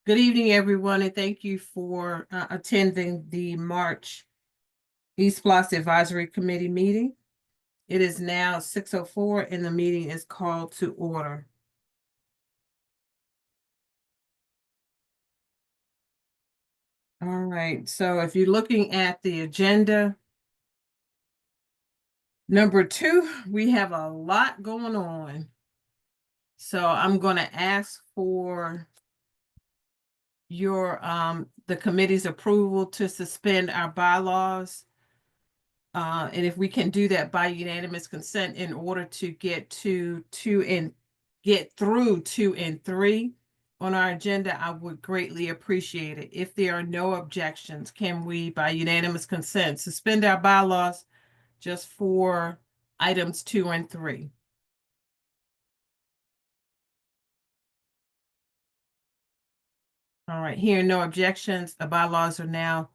Good evening, everyone, and thank you for attending the March E-SPLOST Advisory Committee meeting. It is now 6:04 and the meeting is called to order. All right, so if you're looking at the agenda, number 2, we have a lot going on. So I'm going to ask for your the committee's approval to suspend our bylaws. And if we can do that by unanimous consent in order to get through 2 and 3 on our agenda, I would greatly appreciate it. If there are no objections, can we, by unanimous consent, suspend our bylaws just for items 2 and 3? All right, hearing no objections, the bylaws are now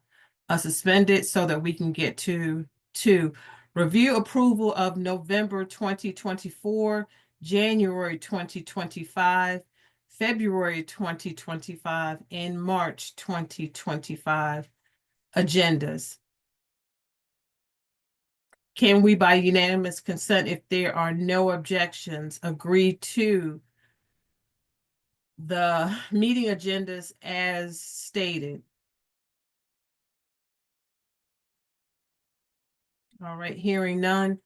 suspended so that we can get to 2. Review approval of November 2024, January 2025, February 2025, and March 2025 agendas. Can we, by unanimous consent, if there are no objections, agree to the meeting agendas as stated? All right, hearing none.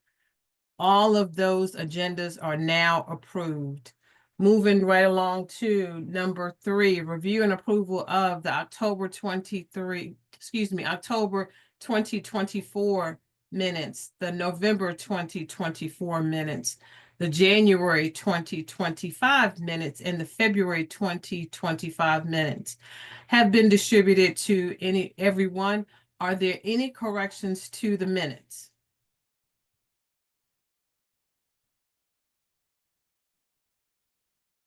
All of those agendas are now approved. Moving right along to number 3, review and approval of the October 2024 minutes, the November 2024 minutes, the January 2025 minutes, and the February 2025 minutes have been distributed to everyone. Are there any corrections to the minutes?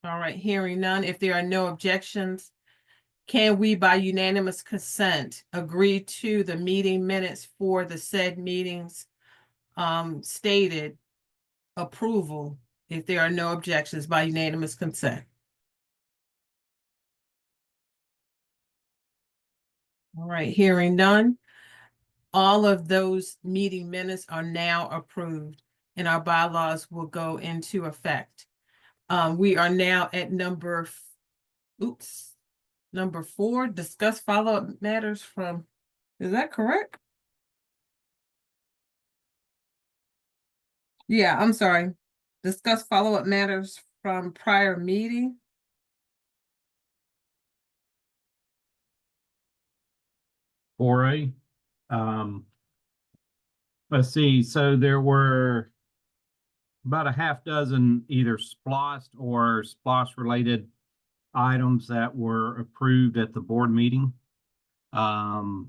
All right, hearing none. If there are no objections, can we, by unanimous consent, agree to the meeting minutes for the said meetings stated approval if there are no objections by unanimous consent? All right, hearing none. All of those meeting minutes are now approved and our bylaws will go into effect. We are now at number 4, discuss follow-up matters from, is that correct? Yeah, I'm sorry. Discuss follow-up matters from prior meeting. For A. Let's see, so there were about a half dozen either SPLOST or SPLOST related items that were approved at the board meeting. The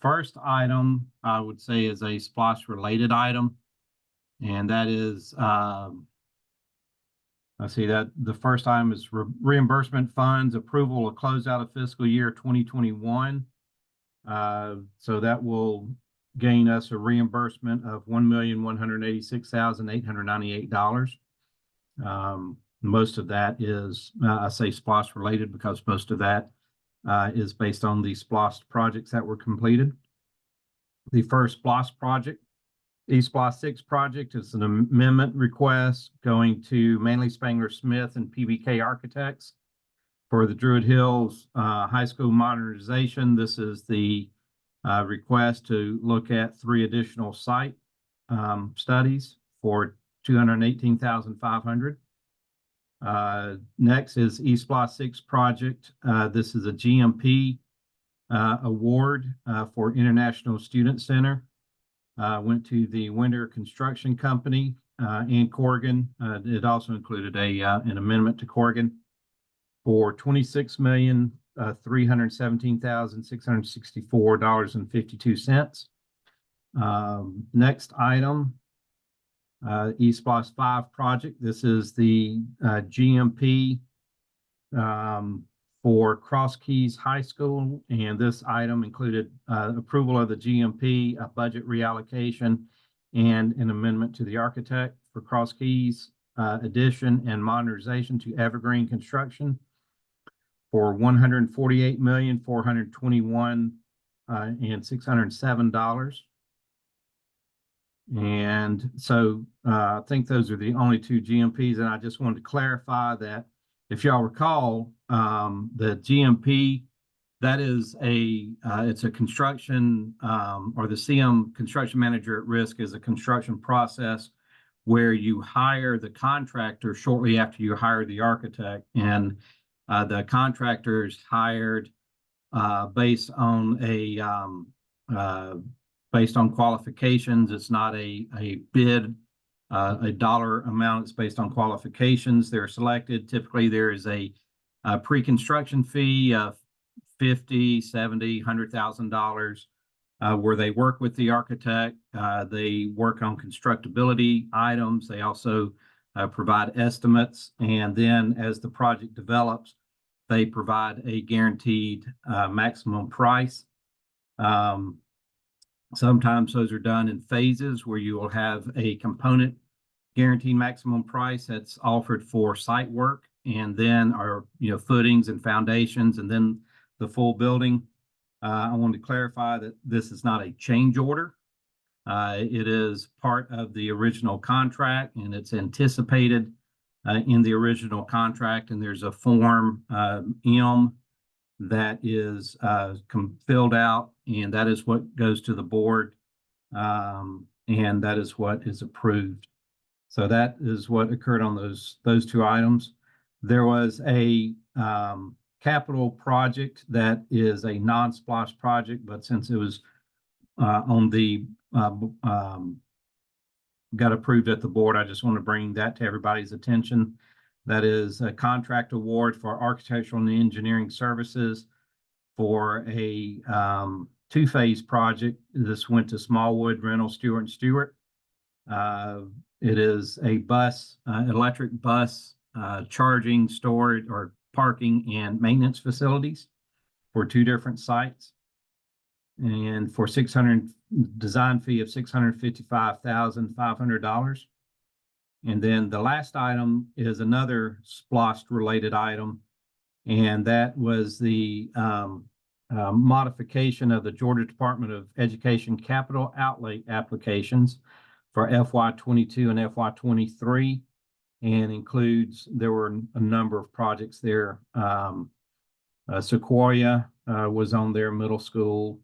first item I would say is a SPLOST related item, and that is let's see, that the first item is reimbursement funds approval of closeout of fiscal year 2021. So that will gain us a reimbursement of $1,186,898. Most of that is, I say SPLOST related because most of that is based on the SPLOST projects that were completed. The first SPLOST project, E-SPLOST 6 project, is an amendment request going to Manley Spangler Smith and PBK Architects for the Druid Hills High School modernization. This is the request to look at 3 additional site studies for $218,500. Next is E-SPLOST 6 project. This is a GMP award for International Student Center. Went to the Winter Construction Company and Corrigan. It also included an amendment to Corrigan for $26,317,664.52. Next item, E-SPLOST 5 project. This is the GMP for Cross Keys High School, and this item included approval of the GMP, a budget reallocation, and an amendment to the architect for Cross Keys addition and modernization to Evergreen Construction for $148,421,607. And so I think those are the only two GMPs. And I just wanted to clarify that if y'all recall, the GMP, that is it's a construction, or the CM construction manager at risk is a construction process where you hire the contractor shortly after you hire the architect, and the contractor is hired based on qualifications. It's not a bid, a dollar amount. It's based on qualifications. They're selected. Typically, there is a pre-construction fee of $50,000, $70,000, $100,000, where they work with the architect. They work on constructability items. They also provide estimates. And then as the project develops, they provide a guaranteed maximum price. Sometimes those are done in phases where you will have a component guaranteed maximum price that's offered for site work, and then footings and foundations, and then the full building. I wanted to clarify that this is not a change order. It is part of the original contract, and it's anticipated in the original contract. And there's a form M that is filled out, and that is what goes to the board, and that is what is approved. So that is what occurred on those two items. There was a capital project that is a non-SPLOST project, but since it was on the got approved at the board, I just want to bring that to everybody's attention. That is a contract award for architectural and engineering services for a two-phase project. This went to Smallwood, Reynolds, Stewart & Stewart. It is a bus, electric bus, charging, storage, or parking and maintenance facilities for two different sites. And for design fee of $655,500. And then the last item is another SPLOST related item, and that was the modification of the Georgia Department of Education capital outlay applications for FY22 and FY23, and there were a number of projects there. Sequoia was on their middle school.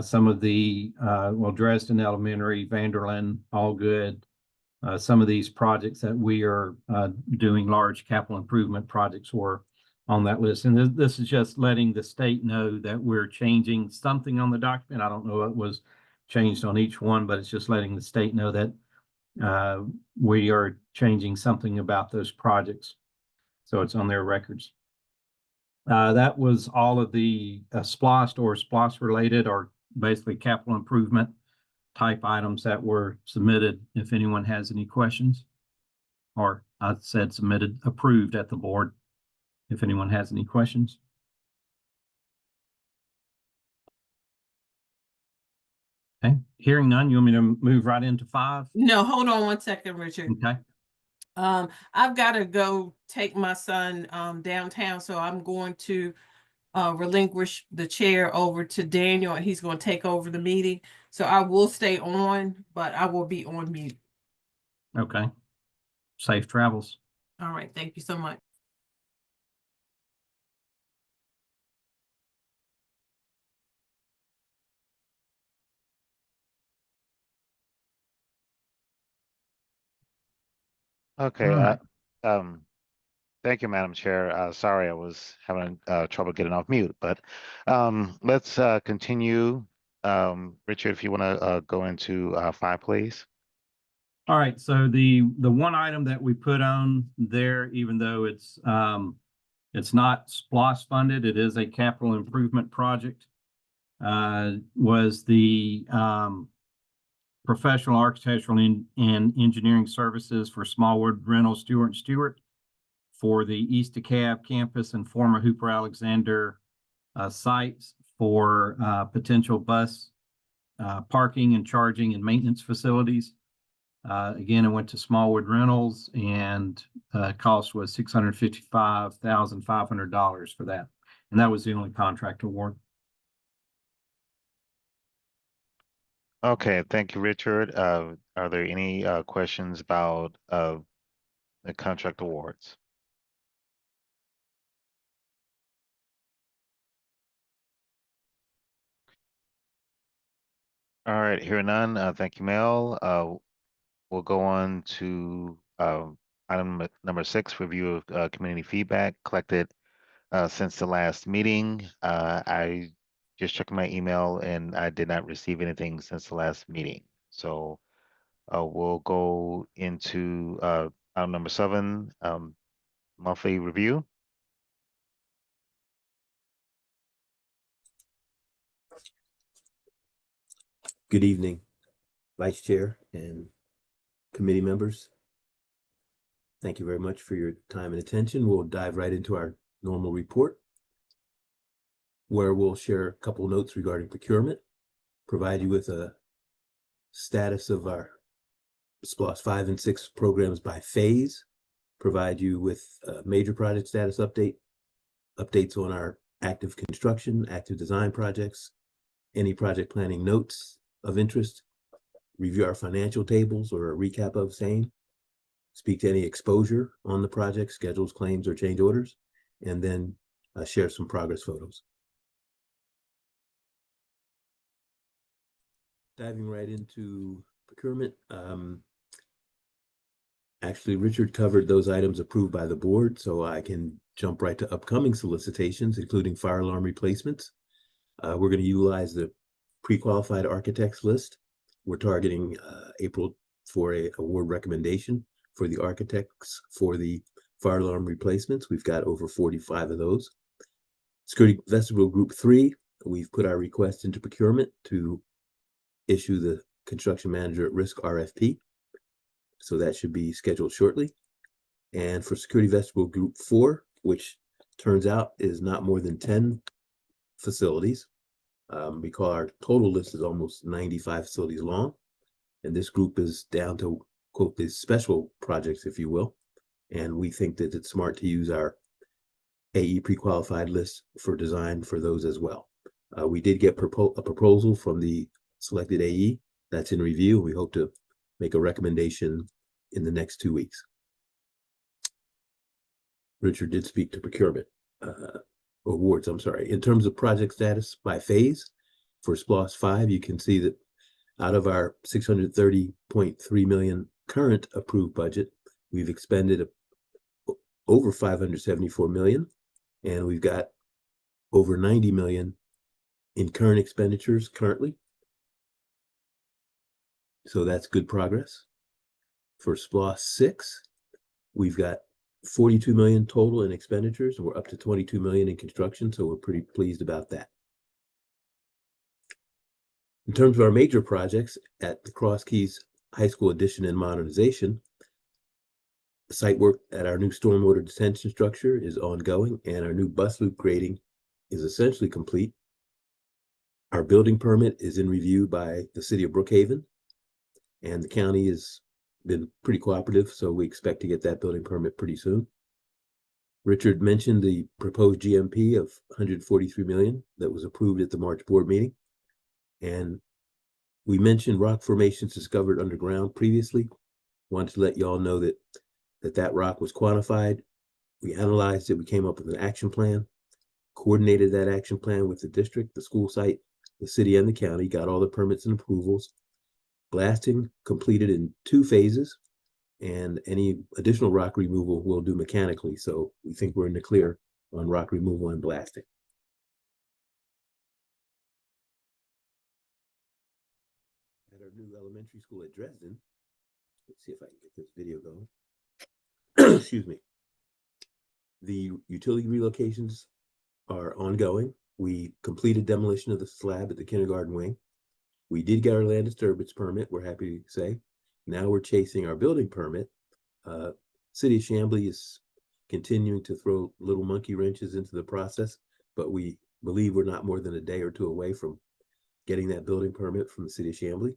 Some of the, Dresden Elementary, Vanderlyn, Allgood. Some of these projects that we are doing large capital improvement projects were on that list. And this is just letting the state know that we're changing something on the document. I don't know what was changed on each one, but it's just letting the state know that we are changing something about those projects. So it's on their records. That was all of the SPLOST or SPLOST related, or basically capital improvement type items that were submitted. If anyone has any questions, or I said submitted, approved at the board. If anyone has any questions. Okay, hearing none, you want me to move right into 5? No, hold on one second, Richard. Okay. I've got to go take my son downtown, so I'm going to relinquish the chair over to Daniel, and he's going to take over the meeting. So I will stay on, but I will be on mute. Okay. Safe travels. All right. Thank you so much. Okay. All right. Thank you, Madam Chair. Sorry, I was having trouble getting off mute, but let's continue. Richard, if you want to go into 5, please. All right. So the one item that we put on there, even though it's not SPLOST funded, it is a capital improvement project, was the professional architectural and engineering services for Smallwood, Reynolds, Stewart & Stewart for the East DeKalb campus and former Hooper Alexander sites for potential bus parking and charging and maintenance facilities. Again, it went to Smallwood Reynolds, and cost was $655,500 for that. And that was the only contract award. Okay, thank you, Richard. Are there any questions about the contract awards? All right, here none. Thank you, Mel. We'll go on to item number 6, review of community feedback collected since the last meeting. I just checked my email and I did not receive anything since the last meeting. So we'll go into item number 7, monthly review. Good evening, Vice Chair and committee members. Thank you very much for your time and attention. We'll dive right into our normal report, where we'll share a couple of notes regarding procurement, provide you with a status of our E-SPLOST 5 and 6 programs by phase, provide you with a major project status update, updates on our active construction, active design projects, any project planning notes of interest, review our financial tables or a recap of same, speak to any exposure on the project, schedules, claims, or change orders, and then share some progress photos. Diving right into procurement. Actually, Richard covered those items approved by the board, so I can jump right to upcoming solicitations, including fire alarm replacements. We're going to utilize the pre-qualified architects list. We're targeting April for a award recommendation for the architects for the fire alarm replacements. We've got over 45 of those. Security Vestibule Group 3, we've put our request into procurement to issue the construction manager at risk RFP. So that should be scheduled shortly. And for Security Vestibule Group 4, which turns out is not more than 10 facilities, because our total list is almost 95 facilities long. And this group is down to, quote, these special projects, if you will. And we think that it's smart to use our AE pre-qualified list for design for those as well. We did get a proposal from the selected AE that's in review. We hope to make a recommendation in the next 2 weeks. Richard did speak to procurement awards, I'm sorry. In terms of project status by phase, for E-SPLOST 5, you can see that out of our $630.3 million current approved budget, we've expended over $574 million, and we've got over $90 million in current expenditures currently. So that's good progress. For E-SPLOST 6, we've got 42 million total in expenditures. We're up to 22 million in construction, so we're pretty pleased about that. In terms of our major projects at the Cross Keys High School addition and modernization, site work at our new stormwater detention structure is ongoing, and our new bus loop grading is essentially complete. Our building permit is in review by the city of Brookhaven, and the county has been pretty cooperative, so we expect to get that building permit pretty soon. Richard mentioned the proposed GMP of 143 million that was approved at the March board meeting. And we mentioned rock formations discovered underground previously. Wanted to let y'all know that rock was quantified. We analyzed it. We came up with an action plan, coordinated that action plan with the district, the school site, the city, and the county, got all the permits and approvals. Blasting completed in 2 phases, and any additional rock removal we'll do mechanically. So we think we're in the clear on rock removal and blasting. At our new elementary school at Dresden, let's see if I can get this video going. Excuse me. The utility relocations are ongoing. We completed demolition of the slab at the kindergarten wing. We did get our land disturbance permit, we're happy to say. Now we're chasing our building permit. City of Chamblee is continuing to throw little monkey wrenches into the process, but we believe we're not more than a day or 2 away from getting that building permit from the city of Chamblee.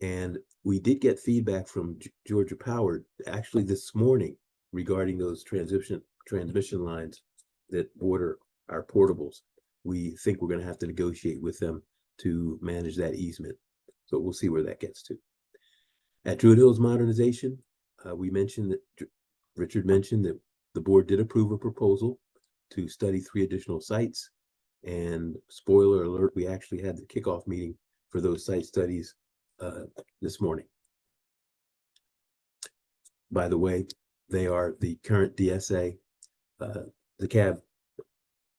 And we did get feedback from Georgia Power actually this morning regarding those transmission lines that border our portables. We think we're going to have to negotiate with them to manage that easement. So we'll see where that gets to. At Druid Hills Modernization, Richard mentioned that the board did approve a proposal to study 3 additional sites. And spoiler alert, we actually had the kickoff meeting for those site studies this morning. By the way, they are the current DSA, DeKalb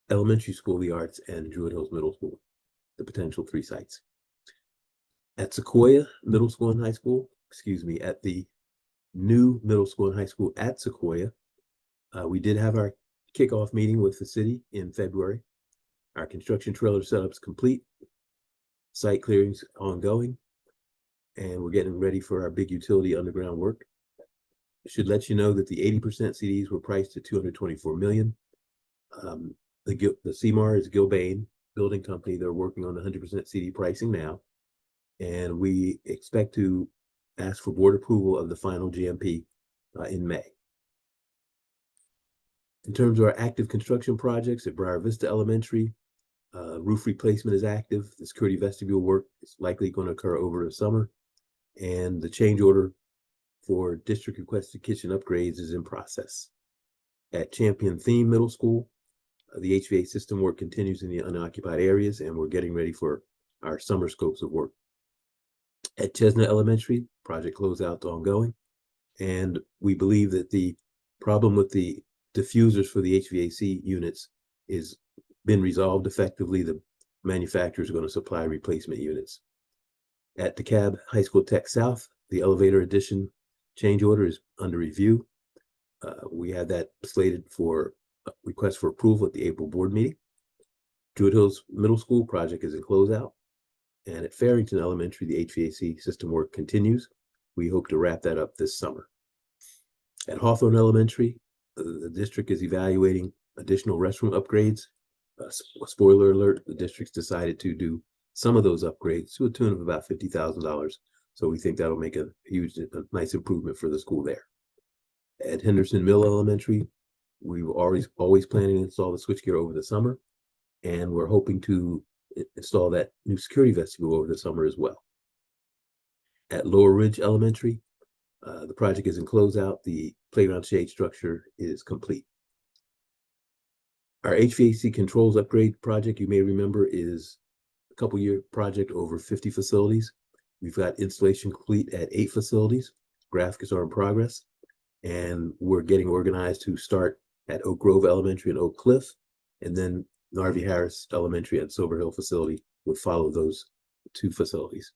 Elementary School of the Arts, and Druid Hills Middle School, the potential 3 sites. At Sequoia Middle School and High School, at the new middle school and high school at Sequoia, we did have our kickoff meeting with the city in February. Our construction trailer setup is complete, site clearings ongoing, and we're getting ready for our big utility underground work. I should let you know that the 80% CDs were priced at $224 million. The CMAR is Gilbane Building Company. They're working on the 100% CD pricing now, and we expect to ask for board approval of the final GMP in May. In terms of our active construction projects at Briar Vista Elementary, roof replacement is active. The security vestibule work is likely going to occur over the summer, and the change order for district requested kitchen upgrades is in process. At Champion Theme Middle School, the HVAC system work continues in the unoccupied areas, and we're getting ready for our summer scopes of work. At Chestnut Elementary, project closeout ongoing, and we believe that the problem with the diffusers for the HVAC units is been resolved effectively. The manufacturer is going to supply replacement units. At DeKalb High School Tech South, the elevator addition change order is under review. We have that slated for request for approval at the April board meeting. Druid Hills Middle School project is in closeout. And at Farrington Elementary, the HVAC system work continues. We hope to wrap that up this summer. At Hawthorne Elementary, the district is evaluating additional restroom upgrades. Spoiler alert, the district's decided to do some of those upgrades to a tune of about $50,000. So we think that'll make a nice improvement for the school there. At Henderson Mill Elementary, we were always planning to install the switchgear over the summer, and we're hoping to install that new security vestibule over the summer as well. At Lower Ridge Elementary, the project is in closeout. The playground shade structure is complete. Our HVAC controls upgrade project, you may remember, is a couple-year project over 50 facilities. We've got installation complete at 8 facilities. Graphics are in progress, and we're getting organized to start at Oak Grove Elementary and Oak Cliff, and then Narvi Harris Elementary and Silver Hill facility would follow those 2 facilities.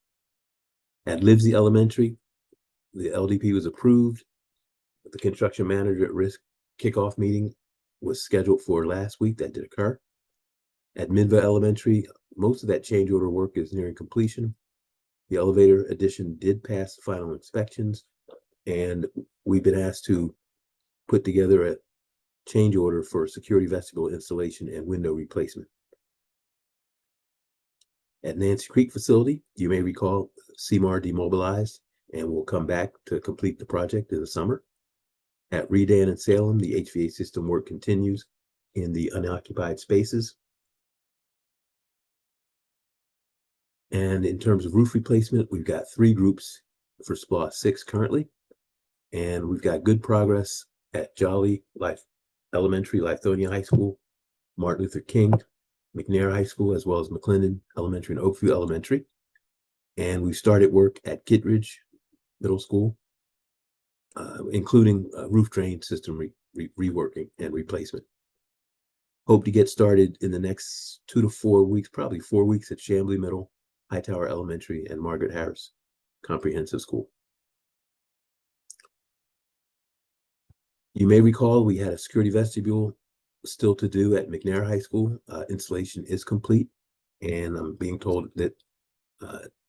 At Livesey Elementary, the LDP was approved. The construction manager at risk kickoff meeting was scheduled for last week. That did occur. At Midva Elementary, most of that change order work is nearing completion. The elevator addition did pass the final inspections, and we've been asked to put together a change order for security vestibule installation and window replacement. At Nancy Creek facility, you may recall CMAR demobilized and will come back to complete the project in the summer. At Redan and Salem, the HVAC system work continues in the unoccupied spaces. And in terms of roof replacement, we've got 3 groups for SPLOST 6 currently, and we've got good progress at Jolly Elementary, Lithonia High School, Martin Luther King, McNair High School, as well as McClendon Elementary and Oakview Elementary. And we started work at Kittredge Middle School, including roof drain system reworking and replacement. Hope to get started in the next 2 to 4 weeks, probably 4 weeks at Chambly Middle, Hightower Elementary, and Margaret Harris Comprehensive School. You may recall we had a security vestibule still to do at McNair High School. Installation is complete, and I'm being told that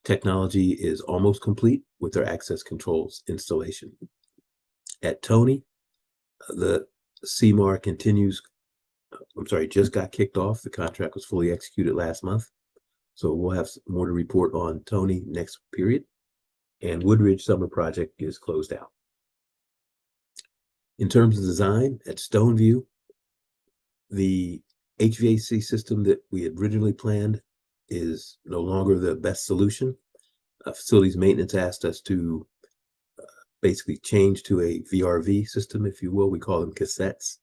technology is almost complete with their access controls installation. At Tony, the CMAR continues, just got kicked off. The contract was fully executed last month. So we'll have more to report on Tony next period. And Woodridge Summer Project is closed out. In terms of design, at Stoneview, the HVAC system that we had originally planned is no longer the best solution. Facilities maintenance asked us to basically change to a VRV system, if you will. We call them cassettes,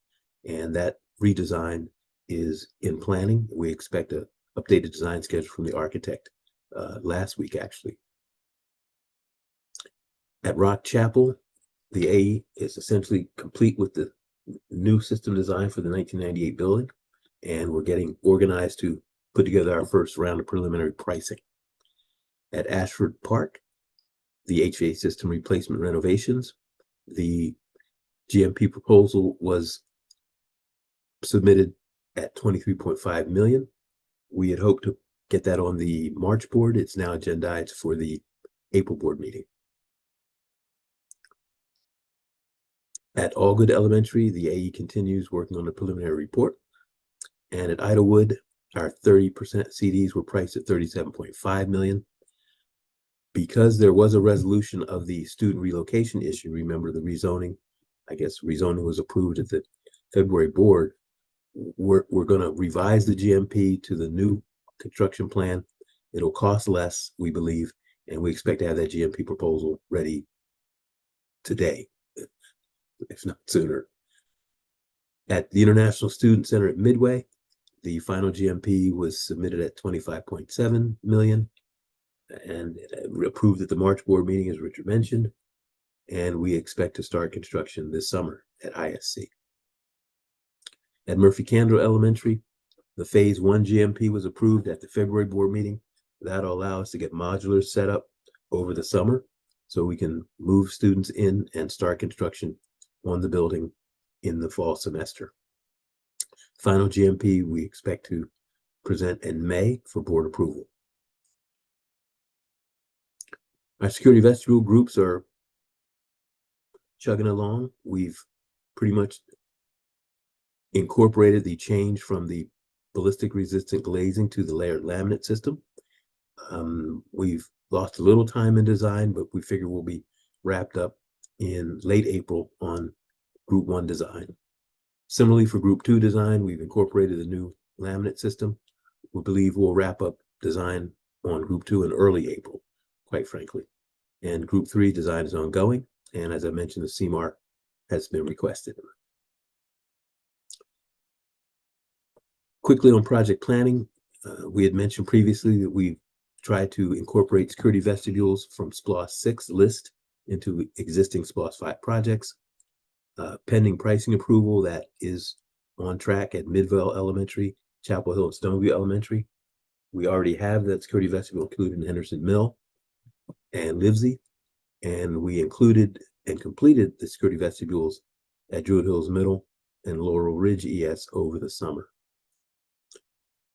and that redesign is in planning. We expect an updated design schedule from the architect last week, actually. At Rock Chapel, the AE is essentially complete with the new system design for the 1998 building, and we're getting organized to put together our first round of preliminary pricing. At Ashford Park, the HVAC system replacement renovations, the GMP proposal was submitted at 23.5 million. We had hoped to get that on the March board. It's now agendized for the April board meeting. At Allgood Elementary, the AE continues working on the preliminary report. And at Idlewood, our 30% CDs were priced at 37.5 million. Because there was a resolution of the student relocation issue, remember the rezoning, I guess rezoning was approved at the February board. We're going to revise the GMP to the new construction plan. It'll cost less, we believe, and we expect to have that GMP proposal ready today, if not sooner. At the International Student Center at Midway, the final GMP was submitted at 25.7 million and approved at the March board meeting, as Richard mentioned, and we expect to start construction this summer at ISC. At Murphy Candler Elementary, the phase 1 GMP was approved at the February board meeting. That'll allow us to get modulars set up over the summer so we can move students in and start construction on the building in the fall semester. Final GMP we expect to present in May for board approval. Our security vestibule groups are chugging along. We've pretty much incorporated the change from the ballistic resistant glazing to the layered laminate system. We've lost a little time in design, but we figure we'll be wrapped up in late April on Group 1 design. Similarly, for Group 2 design, we've incorporated the new laminate system. We believe we'll wrap up design on Group 2 in early April, quite frankly. And Group 3 design is ongoing. And as I mentioned, the CMAR has been requested. Quickly on project planning, we had mentioned previously that we tried to incorporate security vestibules from SPLOST 6 list into existing SPLOST 5 projects. Pending pricing approval, that is on track at Midvale Elementary, Chapel Hill, and Stoneview Elementary. We already have that security vestibule included in Henderson Mill and Livesey, and we included and completed the security vestibules at Druid Hills Middle and Laurel Ridge ES over the summer.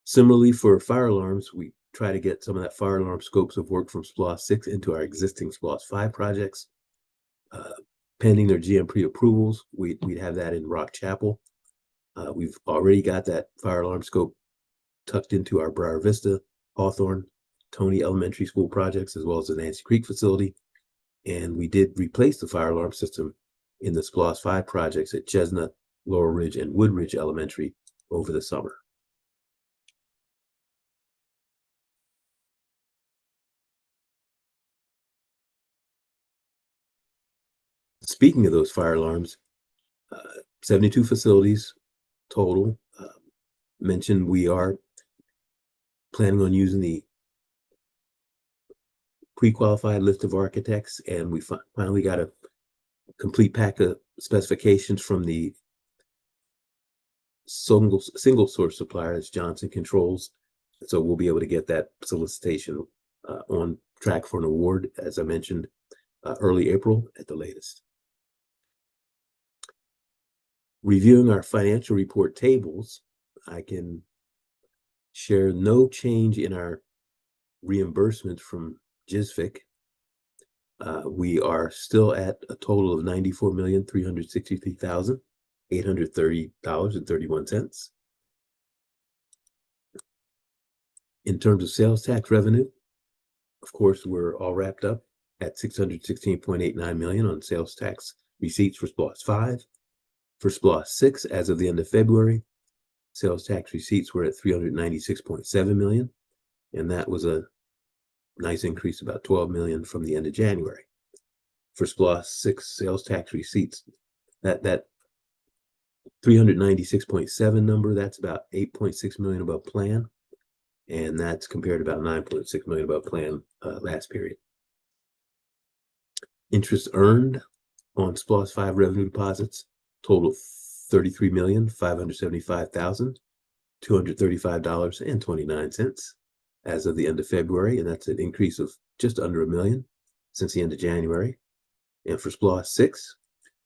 Similarly, for fire alarms, we try to get some of that fire alarm scopes of work from SPLOST 6 into our existing SPLOST 5 projects. Pending their GMP approvals, we'd have that in Rock Chapel. We've already got that fire alarm scope tucked into our Briar Vista, Hawthorne, Tony Elementary School projects, as well as the Nancy Creek facility. And we did replace the fire alarm system in the SPLOST 5 projects at Chestnut, Laurel Ridge, and Woodridge Elementary over the summer. Speaking of those fire alarms, 72 facilities total. Mentioned we are planning on using the pre-qualified list of architects, and we finally got a complete pack of specifications from the single source supplier, that's Johnson Controls. So we'll be able to get that solicitation on track for an award, as I mentioned, early April at the latest. Reviewing our financial report tables, I can share no change in our reimbursement from GISVIC. We are still at a total of $94,363,830.31. In terms of sales tax revenue, of course, we're all wrapped up at $616.89 million on sales tax receipts for SPLOST 5. For SPLOST 6, as of the end of February, Sales tax receipts were at 396.7 million, and that was a nice increase, about 12 million from the end of January. For SPLOST 6 sales tax receipts, that 396.7 number, that's about 8.6 million above plan, and that's compared to about 9.6 million above plan last period. Interest earned on SPLOST 5 revenue deposits total $33,575,235.29 as of the end of February, and that's an increase of just under $1 million since the end of January. And for SPLOST 6,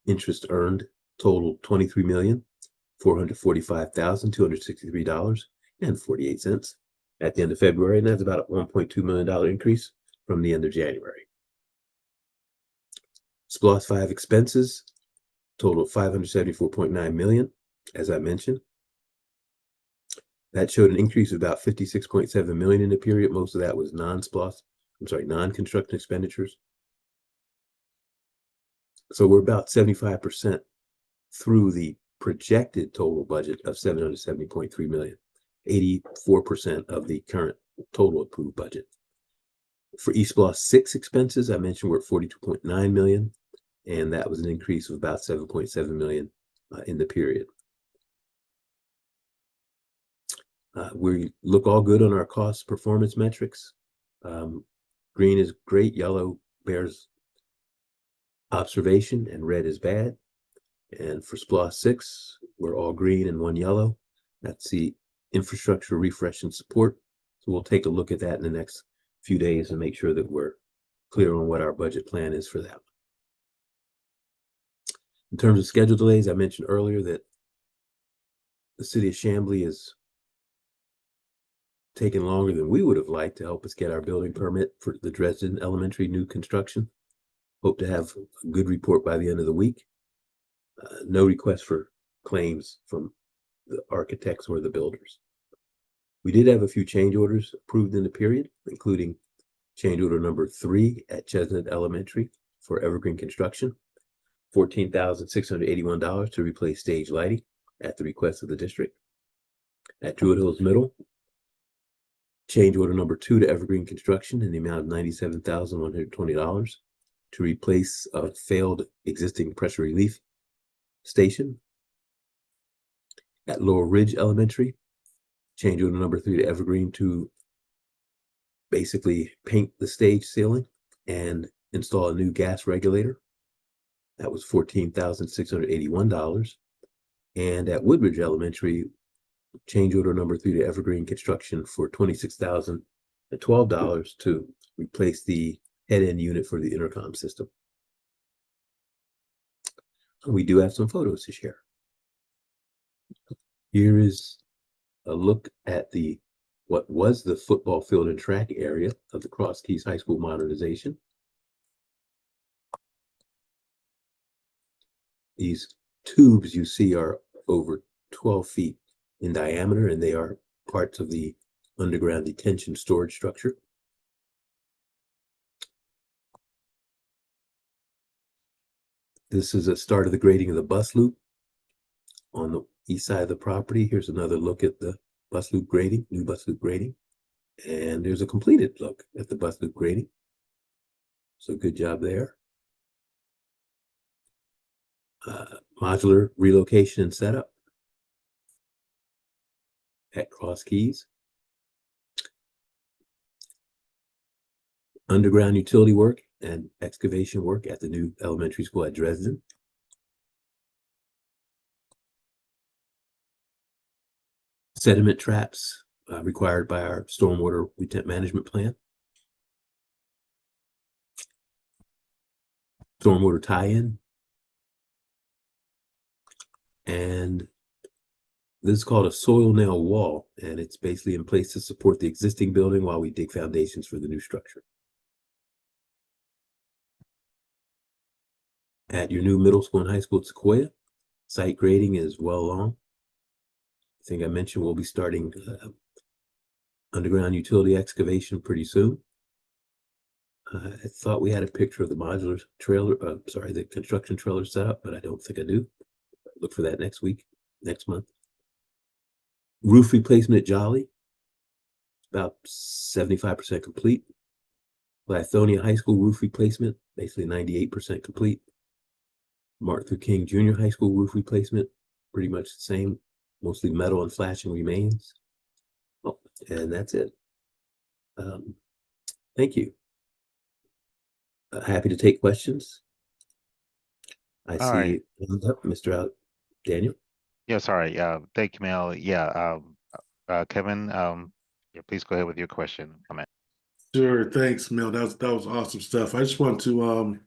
interest earned totaled $23,445,263.48 at the end of February, and that's about a $1.2 million increase from the end of January. SPLOST 5 expenses totaled $574.9 million, as I mentioned. That showed an increase of about $56.7 million in the period. Most of that was non-construction expenditures. So we're about 75% through the projected total budget of $770.3 million, 84% of the current total approved budget. For E-SPLOST 6 expenses, I mentioned we're at $42.9 million, and that was an increase of about $7.7 million in the period. We look all good on our cost performance metrics. Green is great, yellow bears observation, and red is bad. And for SPLOST 6, we're all green and one yellow. That's the infrastructure refresh and support. So we'll take a look at that in the next few days and make sure that we're clear on what our budget plan is for that. In terms of schedule delays, I mentioned earlier that the city of Chamblee is taking longer than we would have liked to help us get our building permit for the Dresden Elementary new construction. Hope to have a good report by the end of the week. No request for claims from the architects or the builders. We did have a few change orders approved in the period, including change order number 3 at Chestnut Elementary for Evergreen Construction, $14,681 to replace stage lighting at the request of the district. At Druid Hills Middle, change order number 2 to Evergreen Construction in the amount of $97,120 to replace a failed existing pressure relief station. At Laurel Ridge Elementary, change order number 3 to Evergreen to basically paint the stage ceiling and install a new gas regulator. That was $14,681. And at Woodridge Elementary, change order number 3 to Evergreen Construction for $26,012 to replace the head-end unit for the intercom system. We do have some photos to share. Here is a look at what was the football field and track area of the Cross Keys High School modernization. These tubes you see are over 12 feet in diameter, and they are parts of the underground detention storage structure. This is a start of the grading of the bus loop on the east side of the property. Here's another look at the bus loop grading, new bus loop grading. And there's a completed look at the bus loop grading. So good job there. Modular relocation and setup at Cross Keys. Underground utility work and excavation work at the new elementary school at Dresden. Sediment traps required by our stormwater retent management plan. Stormwater tie-in. And this is called a soil nail wall, and it's basically in place to support the existing building while we dig foundations for the new structure. At your new middle school and high school at Sequoia, site grading is well along. I think I mentioned we'll be starting underground utility excavation pretty soon. I thought we had a picture of the modular trailer, the construction trailer setup, but I don't think I do. Look for that next month. Roof replacement at Jolly, about 75% complete. Lithonia High School roof replacement, basically 98% complete. Martin Luther King Junior High School roof replacement, pretty much the same, mostly metal and flashing remains. Oh, and that's it. Thank you. Happy to take questions. I All see right. hands up, Mr. Daniel. Yeah, sorry. Thank you, Mel. Yeah, Kevin, yeah, please go ahead with your question. Comment. Sure, thanks, Mel. That was awesome stuff. I just want to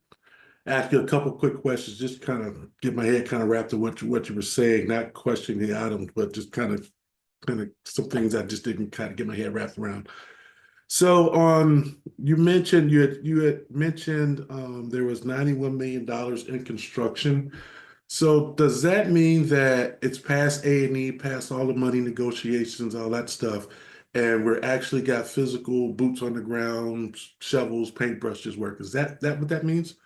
ask you a couple quick questions, just kind of get my head kind of wrapped in what you were saying, not questioning the items, but just kind of some things I just didn't kind of get my head wrapped around. So you mentioned you had mentioned there was $91 million in construction. So does that mean that it's past A&E, past all the money negotiations, all that stuff, and we're actually got physical boots on the ground, shovels, paintbrushes work? Is that what that means?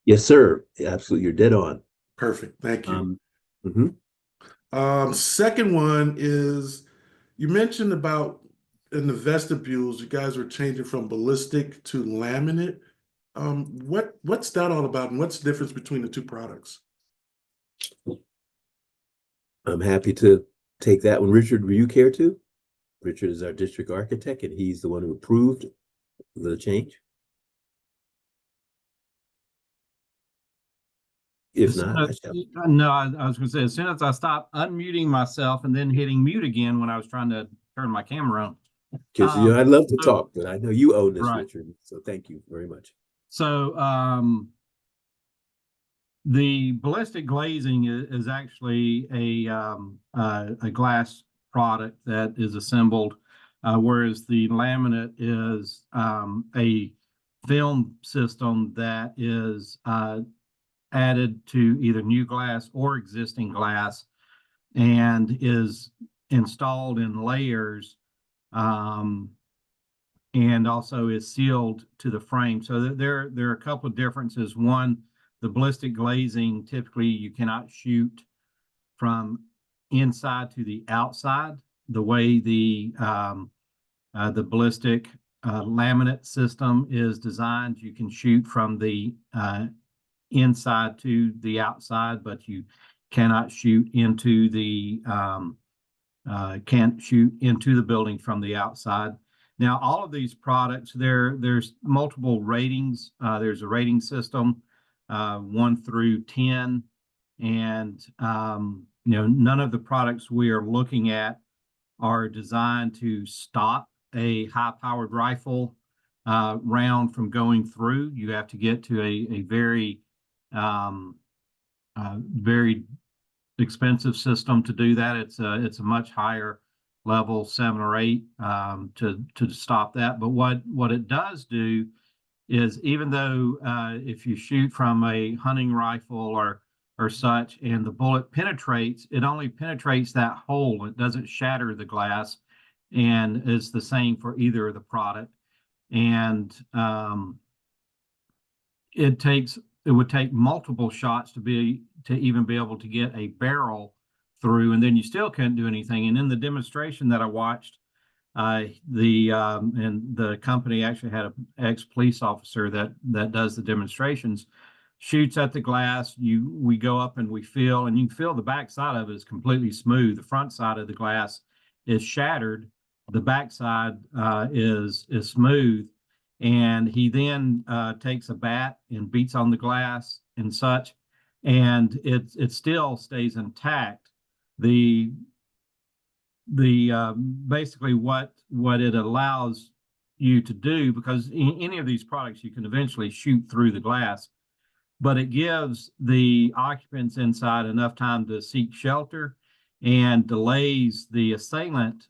Yes, sir. Absolutely, you're dead on. Perfect. Thank you. Mhm. Second one is you mentioned about in the vestibules, you guys were changing from ballistic to laminate. What's that all about, and what's the difference between the two products? I'm happy to take that one. Richard, will you care to? Richard is our district architect, and he's the one who approved the change. If not, I shall. No, I was going to say, as soon as I stopped unmuting myself and then hitting mute again when I was trying to turn my camera on. Because I'd love to so- talk, but I know you own this, Right. Richard. So thank you very much. So the ballistic glazing is actually a glass product that is assembled, whereas the laminate is a film system that is added to either new glass or existing glass and is installed in layers, and also is sealed to the frame. So there are a couple of differences. One, the ballistic glazing, typically you cannot shoot from inside to the outside the way the ballistic laminate system is designed. You can shoot from the inside to the outside, but you cannot shoot into the building from the outside. Now, all of these products, there's multiple ratings. There's a rating system, 1 through 10, and none of the products we are looking at are designed to stop a high-powered rifle round from going through. You have to get to a very very expensive system to do that. It's a much higher level, 7 or 8, to stop that. But what it does do is, even though if you shoot from a hunting rifle or such, and the bullet penetrates, it only penetrates that hole. It doesn't shatter the glass, and it's the same for either of the product. And it would take multiple shots to even be able to get a barrel through, and then you still couldn't do anything. And in the demonstration that I watched, and the company actually had an ex-police officer that does the demonstrations, shoots at the glass. We go up and we feel, and you can feel the back side of it is completely smooth. The front side of the glass is shattered. The back side is smooth. And he then takes a bat and beats on the glass and such, and it still stays intact. The basically what it allows you to do, because in any of these products you can eventually shoot through the glass, but it gives the occupants inside enough time to seek shelter and delays the assailant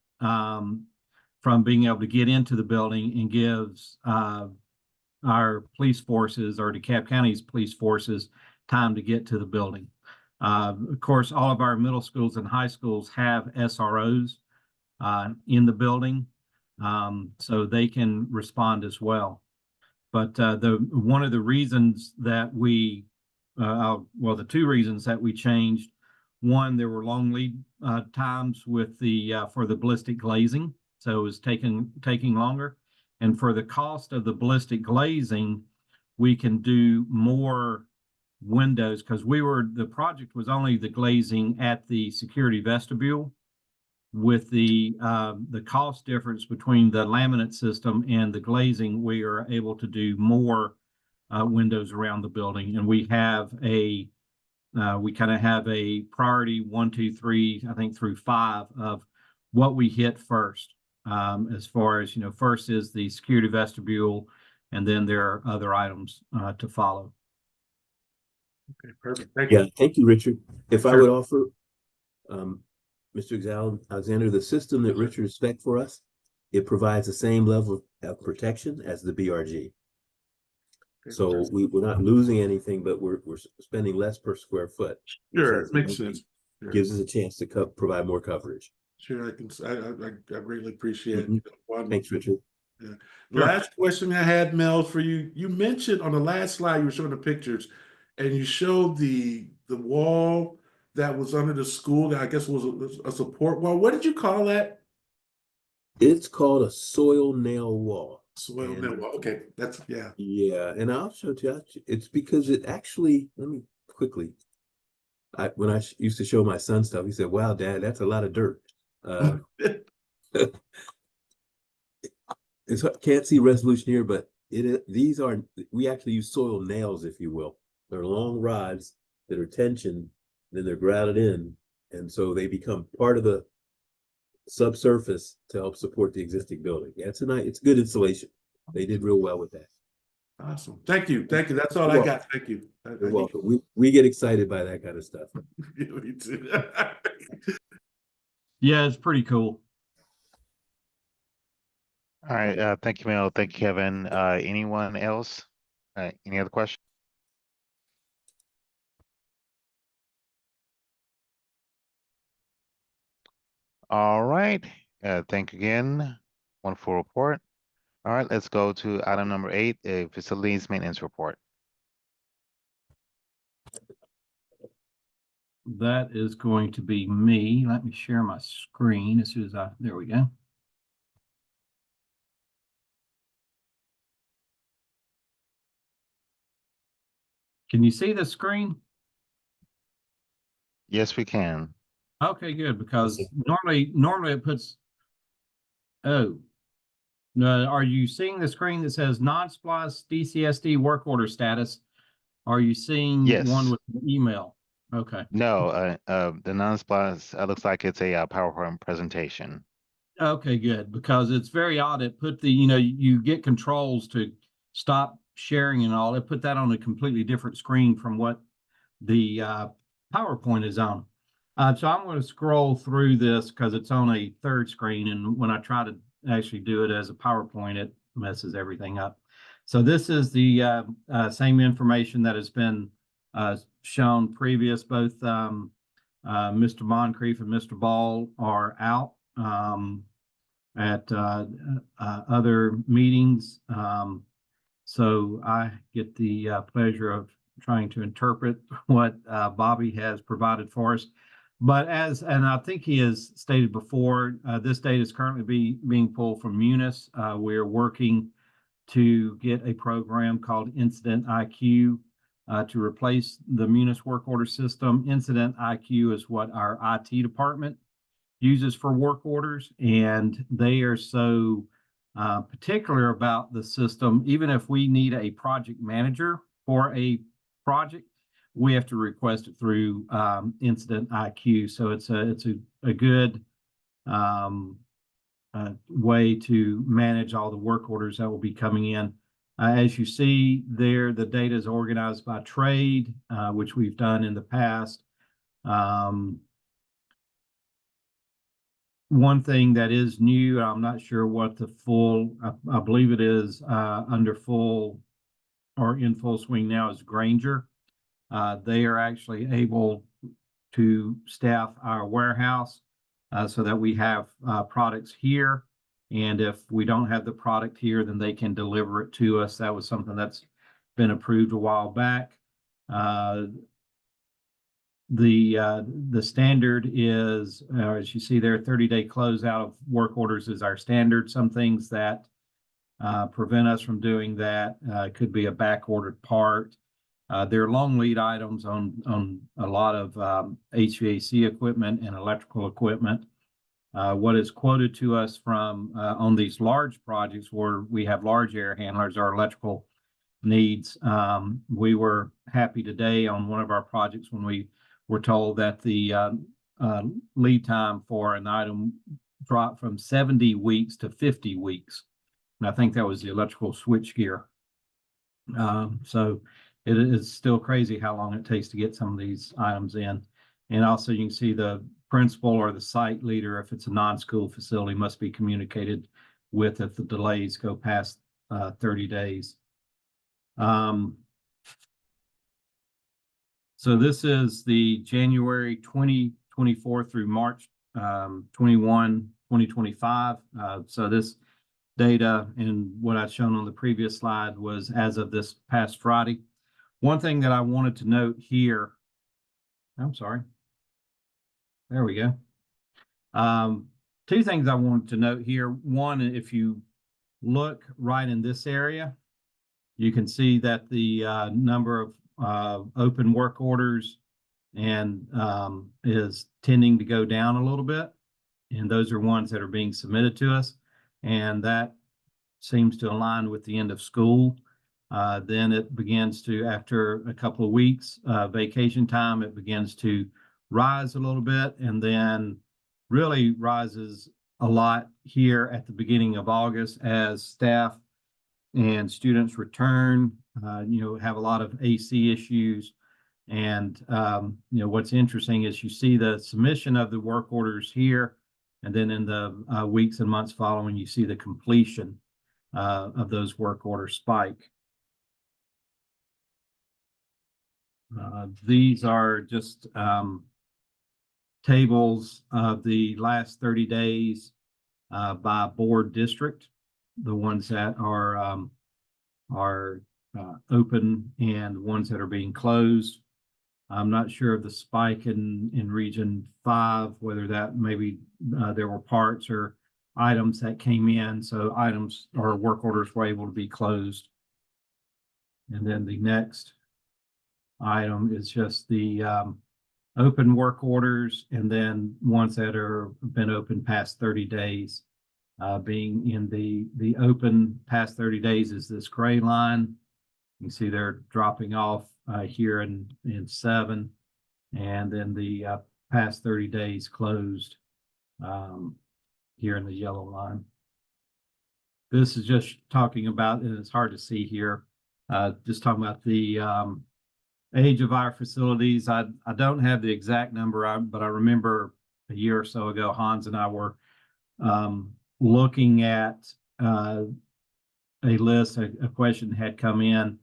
from being able to get into the building, and gives our police forces, or DeKalb County's police forces, time to get to the building. Of course, all of our middle schools and high schools have SROs in the building, so they can respond as well. But one of the reasons that the 2 reasons that we changed One, there were long lead times with the for the ballistic glazing, so it was taking longer. And for the cost of the ballistic glazing, we can do more windows because the project was only the glazing at the security vestibule. With the cost difference between the laminate system and the glazing, we are able to do more windows around the building, and we have we kind of have a priority 1, 2, 3, I think through 5 of what we hit first. As far as, first is the security vestibule, and then there are other items to follow. Okay, perfect. Thank you. Yeah, thank you, Richard. If I Sure. would offer, Mr. Alexander, the system that Richard has spec for us, it provides the same level of protection as the BRG. So we're not losing anything, but we're spending less per square foot. Sure, it makes sense. Sure. Gives us a chance to provide more coverage. Sure, I greatly appreciate it. Thanks, Richard. Yeah. Last question I had, Mel, for you. You mentioned on the last slide, you were showing the pictures, and you showed the wall that was under the school that I guess was a support wall. What did you call that? It's called a soil nail wall. Soil nail wall. Okay, that's yeah. Yeah, and I'll show you. It's because it actually. Let me quickly. When I used to show my son stuff, he said, "Wow, Dad, that's a lot of dirt." Can't see resolution here, but we actually use soil nails, if you will. They're long rods that are tensioned, then they're grouted in, and so they become part of the subsurface to help support the existing building. Yeah, it's good installation. They did real well with that. Awesome. Thank you. That's all I got. Thank you. You're welcome. We get excited by that kind of stuff. Me too. Yeah, it's pretty cool. All right. Thank you, Mel. Thank you, Kevin. Anyone else? Any other questions? All right. Thank you again. Wonderful report. All right, let's go to item number 8, a facilities maintenance report. That is going to be me. Let me share my screen as soon as there we go. Can you see the screen? Yes, we can. Okay, good, because normally it puts, oh, no, are you seeing the screen that says non-SPLOST DCSD work order status? Are you seeing Yes. one with the email? Okay. No, the non-SPLOST looks like it's a PowerPoint presentation. Okay, good, because it's very odd. It put the, you get controls to stop sharing and all. It put that on a completely different screen from what the PowerPoint is on. So I'm going to scroll through this because it's on a third screen, and when I try to actually do it as a PowerPoint, it messes everything up. So this is the same information that has been shown previous. Both Mr. Moncrief and Mr. Ball are out at other meetings. So I get the pleasure of trying to interpret what Bobby has provided for us. But and I think he has stated before, this data is currently being pulled from Munis. We're working to get a program called Incident IQ to replace the Munis work order system. Incident IQ is what our IT department uses for work orders, and they are so particular about the system. Even if we need a project manager for a project, we have to request it through Incident IQ. So it's a good way to manage all the work orders that will be coming in. As you see there, the data is organized by trade, which we've done in the past. One thing that is new, I'm not sure what the full, I believe it is under full or in full swing now, is Granger. They are actually able to staff our warehouse so that we have products here. And if we don't have the product here, then they can deliver it to us. That was something that's been approved a while back. the standard is, as you see there, 30-day closeout of work orders is our standard. Some things that prevent us from doing that could be a back-ordered part. There are long lead items on a lot of HVAC equipment and electrical equipment. What is quoted to us from on these large projects where we have large air handlers, our electrical needs. We were happy today on one of our projects when we were told that the lead time for an item dropped from 70 weeks to 50 weeks. And I think that was the electrical switchgear. So it is still crazy how long it takes to get some of these items in. And also you can see the principal or the site leader, if it's a non-school facility, must be communicated with if the delays go past 30 days. So this is the January 2024 through March 21, 2025. So this data and what I've shown on the previous slide was as of this past Friday. One thing that I wanted to note here, I'm sorry. There we go. Two things I wanted to note here. One, if you look right in this area, you can see that the number of open work orders and is tending to go down a little bit. And those are ones that are being submitted to us. And that seems to align with the end of school. Then it begins to, after a couple of weeks, vacation time, it begins to rise a little bit and then really rises a lot here at the beginning of August as staff and students return, have a lot of AC issues. And, what's interesting is you see the submission of the work orders here, and then in the weeks and months following, you see the completion of those work orders spike. These are just tables of the last 30 days by board district, the ones that are open and ones that are being closed. I'm not sure of the spike in region 5, whether that maybe there were parts or items that came in, so items or work orders were able to be closed. And then the next item is just the open work orders, and then ones that are been open past 30 days. Being in the open past 30 days is this gray line. You can see they're dropping off here in 7, and then the past 30 days closed here in the yellow line. This is just talking about, and it's hard to see here, just talking about the age of our facilities. I don't have the exact number, but I remember a year or so ago, Hans and I were looking at a list, a question had come in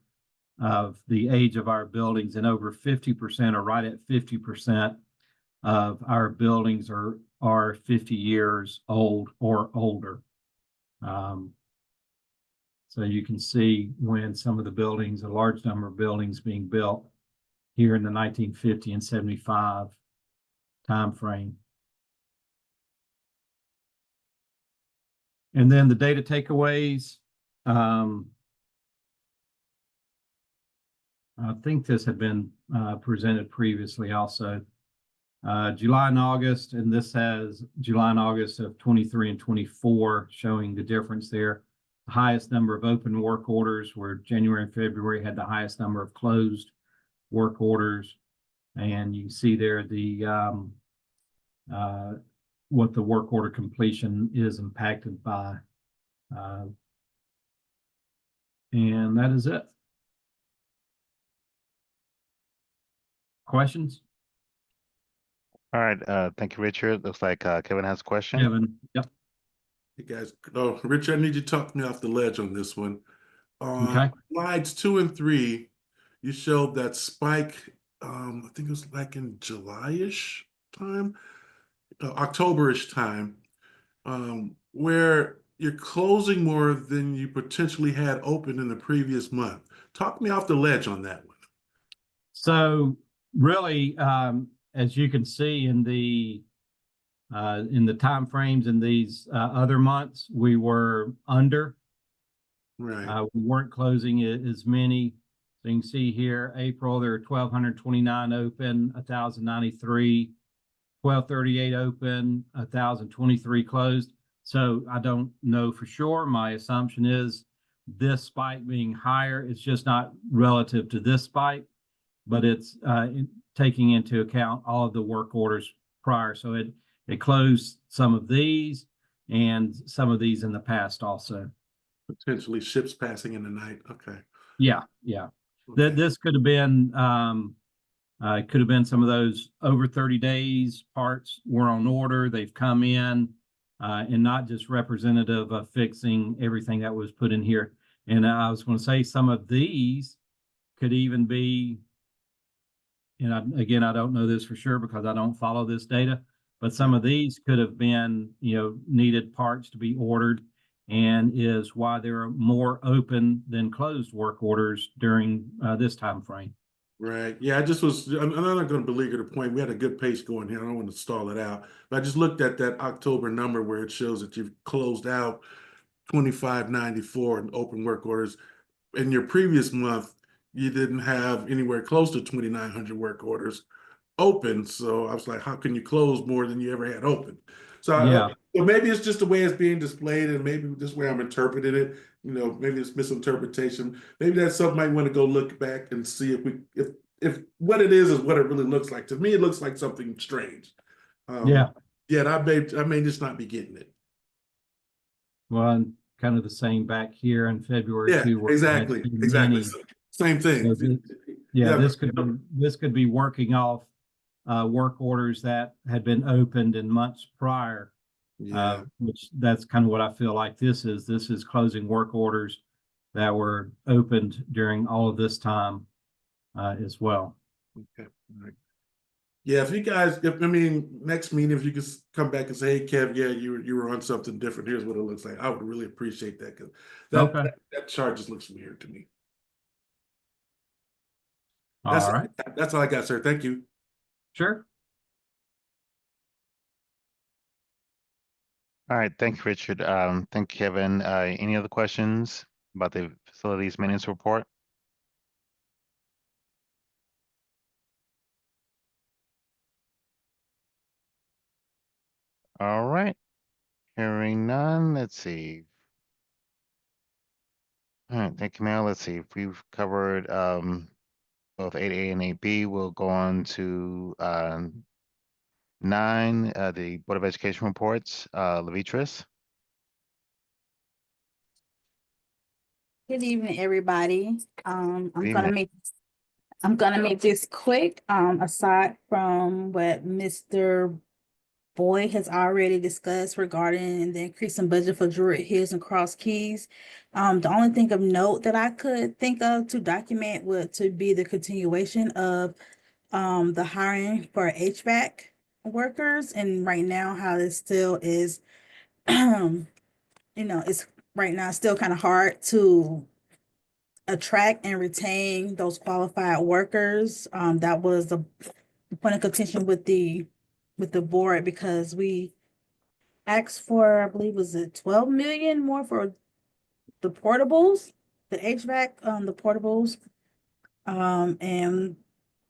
of the age of our buildings, and over 50% or right at 50% of our buildings are 50 years old or older. So you can see when some of the buildings, a large number of buildings being built here in the 1950 and 75 time frame. And then the data takeaways. I think this had been presented previously also. July and August, and this has July and August of 23 and 24 showing the difference there. The highest number of open work orders where January and February had the highest number of closed work orders. And you can see there the what the work order completion is impacted by. And that is it. Questions? All right, thank you, Richard. Looks like Kevin has a question. Kevin, yep. Hey guys, Richard, I need you to talk me off the ledge on this one. Okay. Slides 2 and 3, you showed that spike. I think it was like in July-ish time, October-ish time, where you're closing more than you potentially had open in the previous month. Talk me off the ledge on that one. So really, as you can see in the time frames in these other months, we were under. Right. We weren't closing as many. So you can see here, April, there are 1,229 open, 1,093, 1,238 open, 1,023 closed. So I don't know for sure. My assumption is this spike being higher. It's just not relative to this spike, but it's taking into account all of the work orders prior. So it closed some of these and some of these in the past also. Potentially ships passing in the night. Okay. Yeah. Okay. This could have been some of those over 30 days parts were on order. They've come in and not just representative of fixing everything that was put in here. And I was going to say some of these could even be, and again, I don't know this for sure because I don't follow this data, but some of these could have been, needed parts to be ordered, and is why there are more open than closed work orders during this time frame. Right. Yeah, I'm not going to belabor the point. We had a good pace going here. I don't want to stall it out. But I just looked at that October number where it shows that you've closed out 2,594 in open work orders. In your previous month, you didn't have anywhere close to 2,900 work orders open. So I was like, how can you close more than you ever had open? So Yeah. So maybe it's just the way it's being displayed, and maybe this way I'm interpreting it. Maybe it's misinterpretation. Maybe that's something I want to go look back and see if what it is what it really looks like. To me, it looks like something strange. Yeah, I may just not be getting it. Well, and kind of the same back here in February Yeah, too. exactly. Same thing. So this could be working off work orders that had been opened in months prior. Yeah. Which that's kind of what I feel like this is closing work orders that were opened during all of this time as well. Okay. All right. Yeah, if you guys, next meeting, if you could come back and say, hey, Kev, yeah, you were on something different. Here's what it looks like. I would really appreciate that, because that chart just looks weird to me. All right. That's all I got, sir. Thank you. Sure. All right, thank you, Richard. Thank you, Kevin. Any other questions about the facilities maintenance report? All right, hearing none, let's see. All right, thank you, Mel. Let's see if we've covered both 8A and 8B. We'll go on to 9, the Board of Education reports. Levitris. Good evening, everybody. I'm gonna evening. make this quick. Aside from what Mr. Boyd has already discussed regarding the increasing budget for Druid Hills and Cross Keys, the only thing of note that I could think of to document would to be the continuation of the hiring for HVAC workers, and right now how it still is, it's right now still kind of hard to attract and retain those qualified workers. That was the point of contention with the board, because we asked for, I believe, was it 12 million more for the portables, the HVAC, the portables. And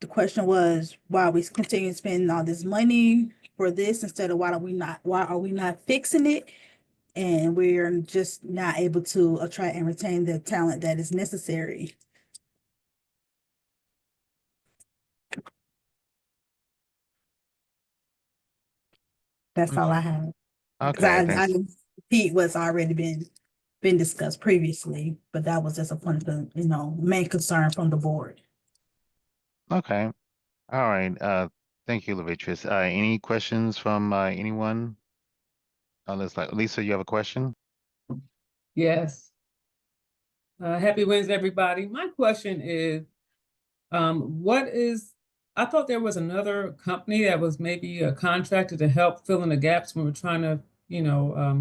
the question was, why are we continuing spending all this money for this instead of why are we not fixing it? And we're just not able to attract and retain the talent that is necessary. That's all I have. Okay, I thanks. didn't repeat what's already been discussed previously, but that was just a point of the main concern from the board. Okay, all right. Thank you, Levitris. Any questions from anyone? Lisa, you have a question? Yes. Happy Wednesday, everybody. My question is, I thought there was another company that was maybe a contractor to help fill in the gaps when we're trying to,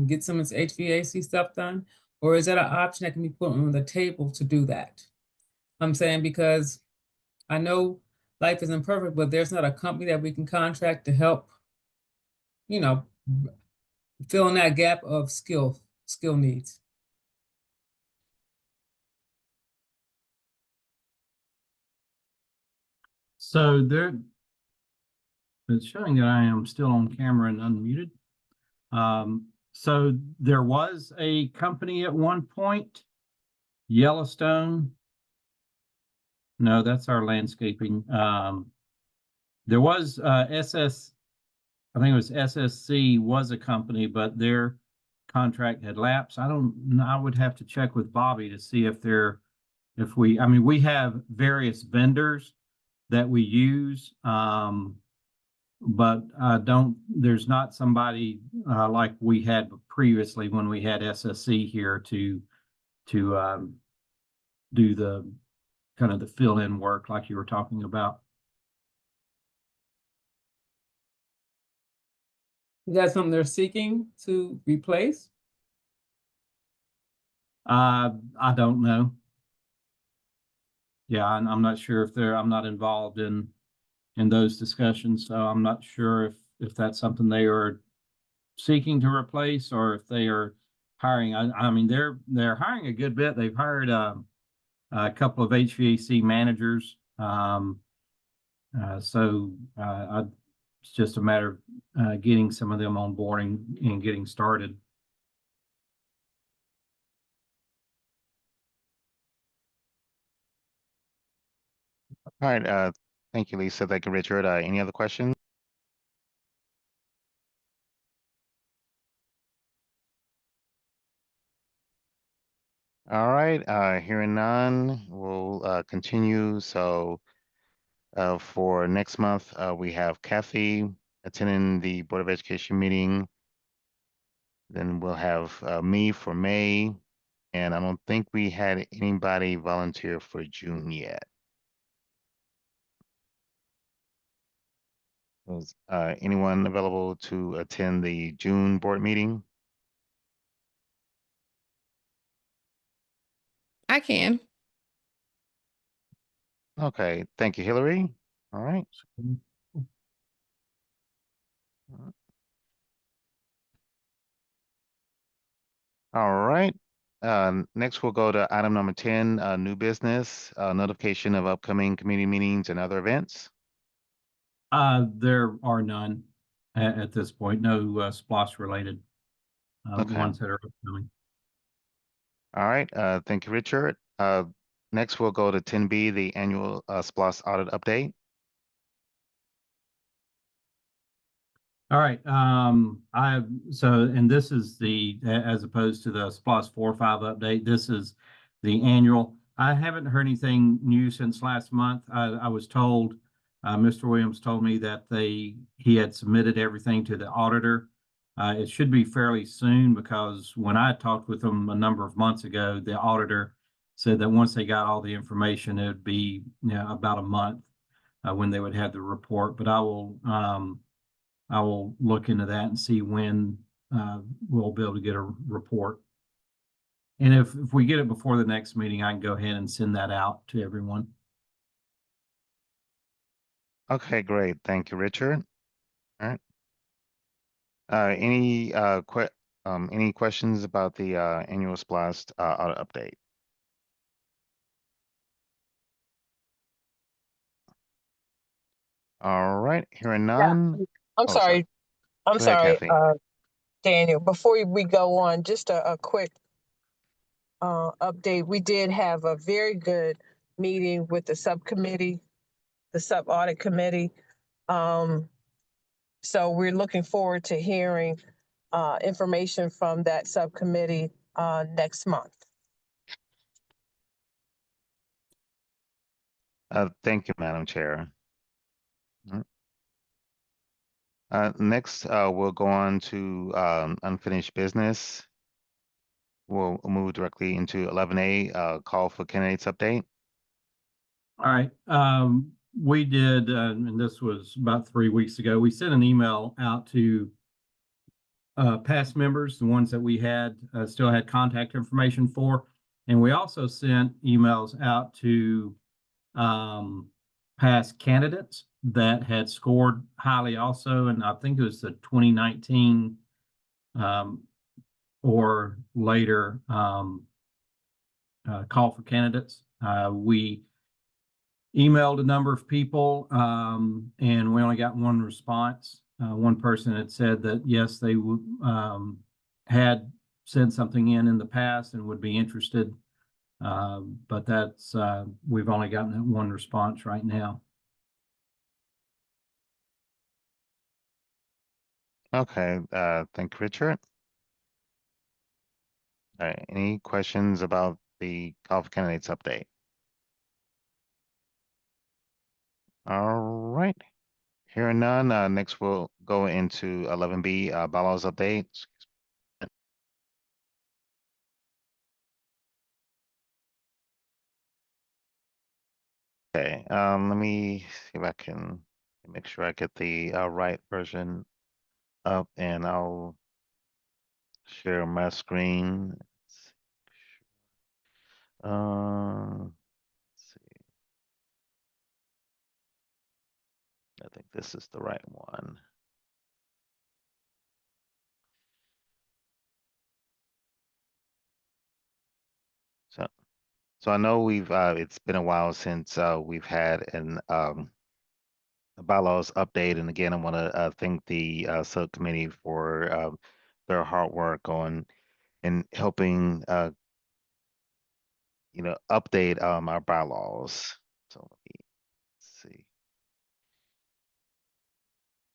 get some of this HVAC stuff done, or is that an option that can be put on the table to do that? I'm saying because I know life isn't perfect, but there's not a company that we can contract to help, you know, fill in that gap of skill needs. So it's showing that I am still on camera and unmuted. So there was a company at one point, Yellowstone. No, that's our landscaping. There was I think it was SSC was a company, but their contract had lapsed. I would have to check with Bobby to see if we have various vendors that we use. But there's not somebody like we had previously when we had SSC here to do the kind of the fill-in work like you were talking about. Is that something they're seeking to replace? I don't know. Yeah, I'm not sure if I'm not involved in those discussions, so I'm not sure if that's something they are seeking to replace or if they are hiring. I mean, they're hiring a good bit. They've hired a couple of HVAC managers. It's just a matter of getting some of them on board and getting started. All right, thank you, Lisa. Thank you, Richard. Any other questions? All right, hearing none, we'll continue. So for next month, we have Kathy attending the Board of Education meeting. Then we'll have me for May, and I don't think we had anybody volunteer for June yet. Was anyone available to attend the June board meeting? I can. Okay, thank you, Hillary. All right. All right. Next, we'll go to item number 10, new business, notification of upcoming community meetings and other events. There are none at this point, no SPLOST related Okay. ones that are upcoming. All right, thank you, Richard. Next, we'll go to 10B, the annual SPLOST audit update. All right, and this is as opposed to the SPLOST 4.5 update, this is the annual. I haven't heard anything new since last month. I was told, Mr. Williams told me that he had submitted everything to the auditor. It should be fairly soon because when I talked with them a number of months ago, the auditor said that once they got all the information, it would be about a month when they would have the report. But I will look into that and see when we'll be able to get a report. And if we get it before the next meeting, I can go ahead and send that out to everyone. Okay, great. Thank you, Richard. All right. Any questions about the annual SPLOST audit update? All right, hearing none. I'm Oh, sorry. I'm Go ahead, sorry, Kathy. Daniel. Before we go on, just a quick update. We did have a very good meeting with the subcommittee, the sub audit committee. So we're looking forward to hearing information from that subcommittee next month. Thank you, Madam Chair. Next, we'll go on to unfinished business. We'll move directly into 11A, call for candidates update. All right. We did, and this was about 3 weeks ago, we sent an email out to past members, the ones that we had still had contact information for. And we also sent emails out to past candidates that had scored highly also, and I think it was the 2019 or later call for candidates. We emailed a number of people, and we only got one response. One person had said that yes, they had sent something in the past and would be interested, but that's we've only gotten that one response right now. Okay, thank you, Richard. All right, any questions about the call for candidates update? All right, hearing none, next we'll go into 11B, bylaws update. Okay, let me see if I can make sure I get the right version up, and I'll share my screen. Let's see. I think this is the right one. So I know we've it's been a while since we've had an bylaws update, and again, I want to thank the subcommittee for their hard work on in helping update our bylaws. So let me see.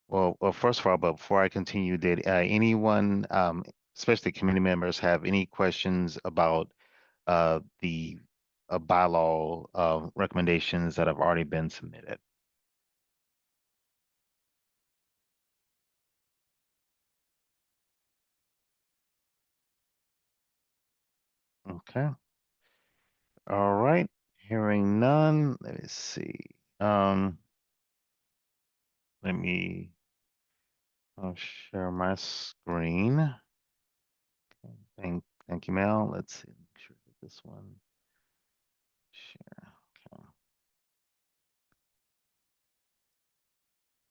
Well, first of all, but before I continue, did anyone, especially committee members, have any questions about the bylaw recommendations that have already been submitted? Okay. All right. Hearing none. Let me see. Let me I'll share my screen. Okay, thank you, Mel. Let's see. Make sure that this one share.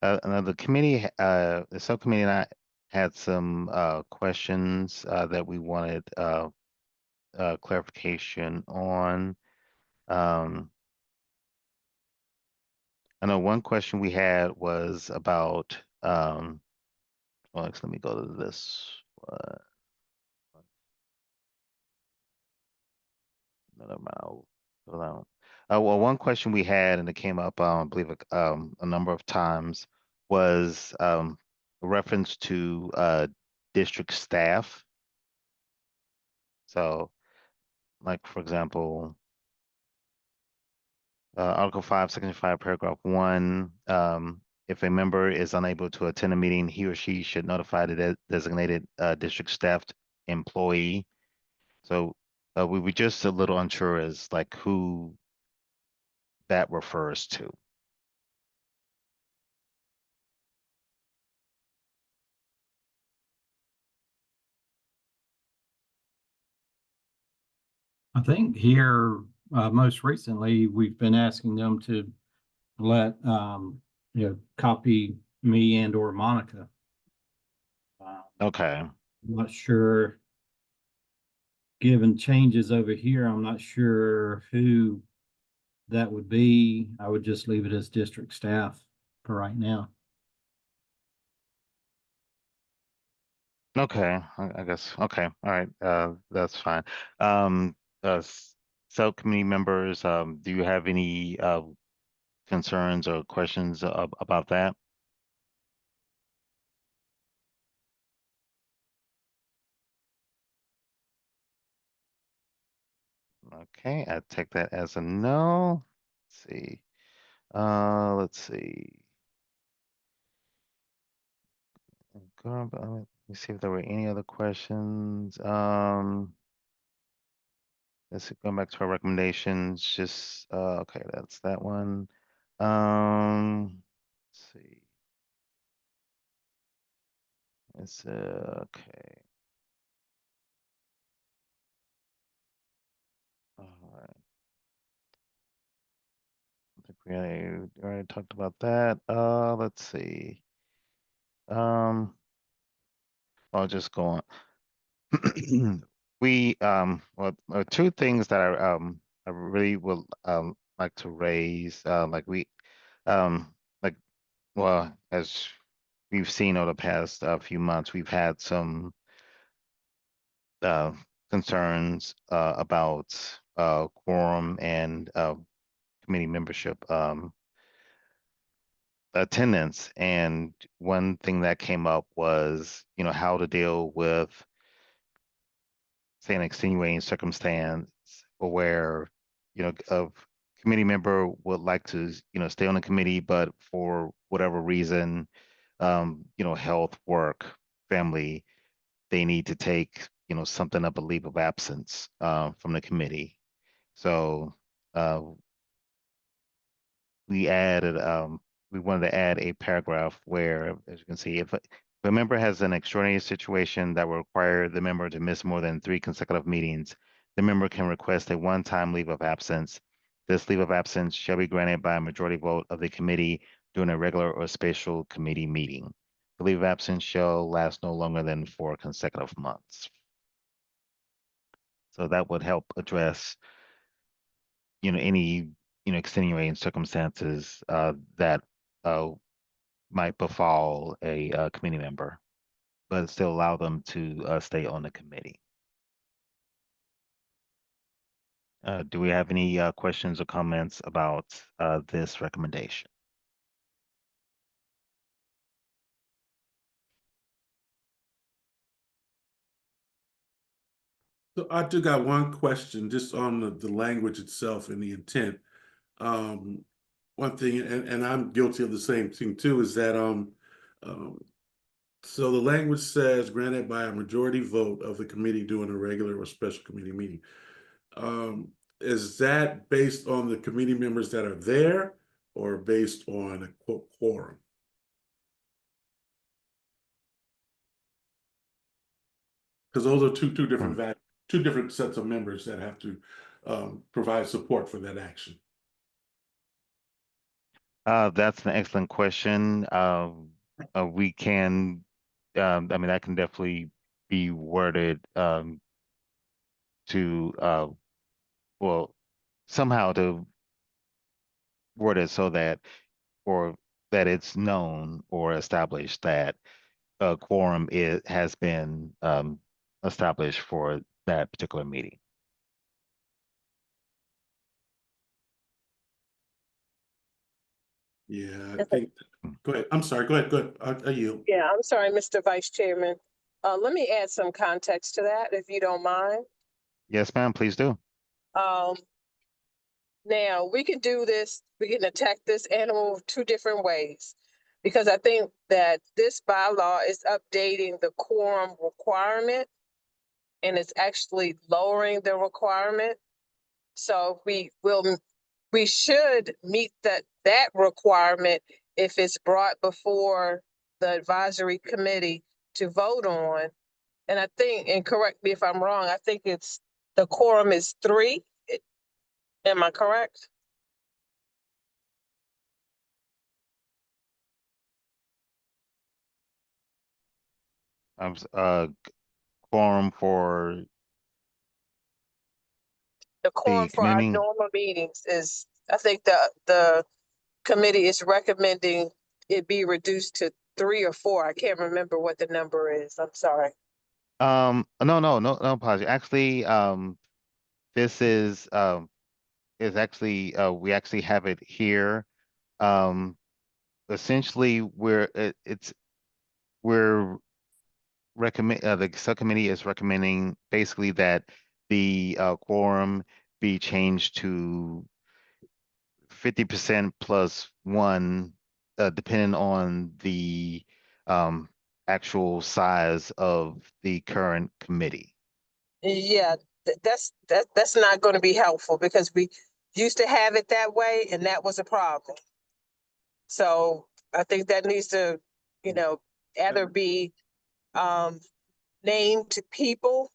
Okay. Now the committee, the subcommittee and I had some questions that we wanted clarification on. I know one question we had was about, well, let me go to this one. Never mind, I'll go down. Well, one question we had, and it came up, I believe, a number of times, was a reference to district staff. So, like, for example, Article 5, Section 5, Paragraph 1, if a member is unable to attend a meeting, he or she should notify the designated district staff employee. So we were just a little unsure as like who that refers to. I think here, most recently, we've been asking them to let, copy me and or Monica. Okay. I'm not sure, given changes over here, I'm not sure who that would be. I would just leave it as district staff for right now. Okay, I guess, okay, all right, that's fine. Subcommittee members, do you have any concerns or questions about that? Okay, I take that as a no. Let's see. Let's see. Let me see if there were any other questions. Let's see, going back to our recommendations, just okay, that's that one. Let's see. It's okay. All right. I think we already talked about that. Let's see. I'll just go on. Well, two things that I really would like to raise. Like, well, as we've seen over the past few months, we've had some concerns about quorum and committee membership attendance. And one thing that came up was, how to deal with, say, an extenuating circumstance where, a committee member would like to, stay on the committee, but for whatever reason, health, work, family, they need to take, something up a leave of absence from the committee. So we wanted to add a paragraph where, as you can see, if a member has an extraordinary situation that will require the member to miss more than 3 consecutive meetings, the member can request a one-time leave of absence. This leave of absence shall be granted by a majority vote of the committee during a regular or special committee meeting. The leave of absence shall last no longer than 4 consecutive months. So that would help address, any, extenuating circumstances that might befall a committee member, but still allow them to stay on the committee. Do we have any questions or comments about this recommendation? So I do got one question just on the language itself and the intent. One thing, and I'm guilty of the same thing too, is that so the language says granted by a majority vote of the committee during a regular or special committee meeting. Is that based on the committee members that are there or based on a quote quorum? Because those are two different sets of members that have to provide support for that action. That's an excellent question. We can, I mean, that can definitely be worded to, well, somehow to word it so that, or that it's known or established that a quorum has been established for that particular meeting. Yeah, I think. Go ahead. I'm sorry. Go ahead. I yield. Yeah, I'm sorry, Mr. Vice Chairman. Let me add some context to that, if you don't mind. Yes, ma'am, please do. Now, we can do this, we can attack this animal 2 different ways. Because I think that this bylaw is updating the quorum requirement, and it's actually lowering the requirement. So we should meet that requirement if it's brought before the advisory committee to vote on. And I think, and correct me if I'm wrong, I think it's the quorum is 3. Am I correct? Quorum for The quorum for our committee? normal meetings is, I think the committee is recommending it be reduced to 3 or 4. I can't remember what the number is. I'm sorry. No apology. Actually, this is actually we actually have it here. Essentially, we're recommend the subcommittee is recommending basically that the quorum be changed to 50% plus 1, depending on the actual size of the current committee. Yeah, that's not going to be helpful because we used to have it that way, and that was a problem. So I think that needs to, either be named to people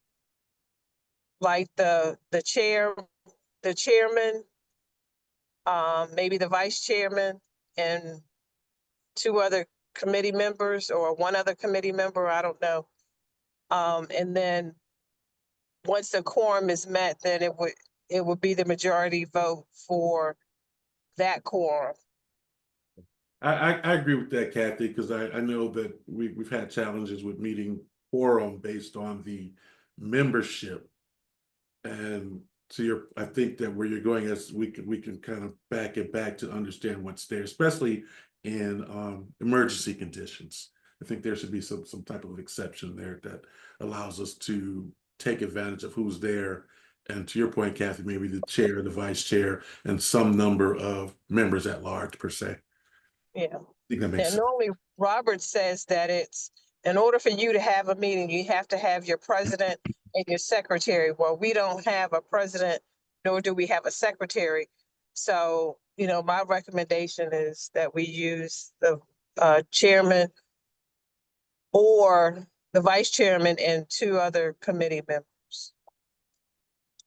like the chairman, maybe the vice chairman and two other committee members or one other committee member, I don't know. And then once the quorum is met, then it would be the majority vote for that quorum. I agree with that, Kathy, because I know that we've had challenges with meeting quorum based on the membership. And I think that where you're going is we can kind of back it back to understand what's there, especially in emergency conditions. I think there should be some type of exception there that allows us to take advantage of who's there. And to your point, Kathy, maybe the chair, the vice chair, and some number of members at large per se. Yeah. I think that makes And sense. normally Robert says that it's, in order for you to have a meeting, you have to have your president and your secretary. Well, we don't have a president, nor do we have a secretary. So, you know, my recommendation is that we use the chairman or the vice chairman and two other committee members.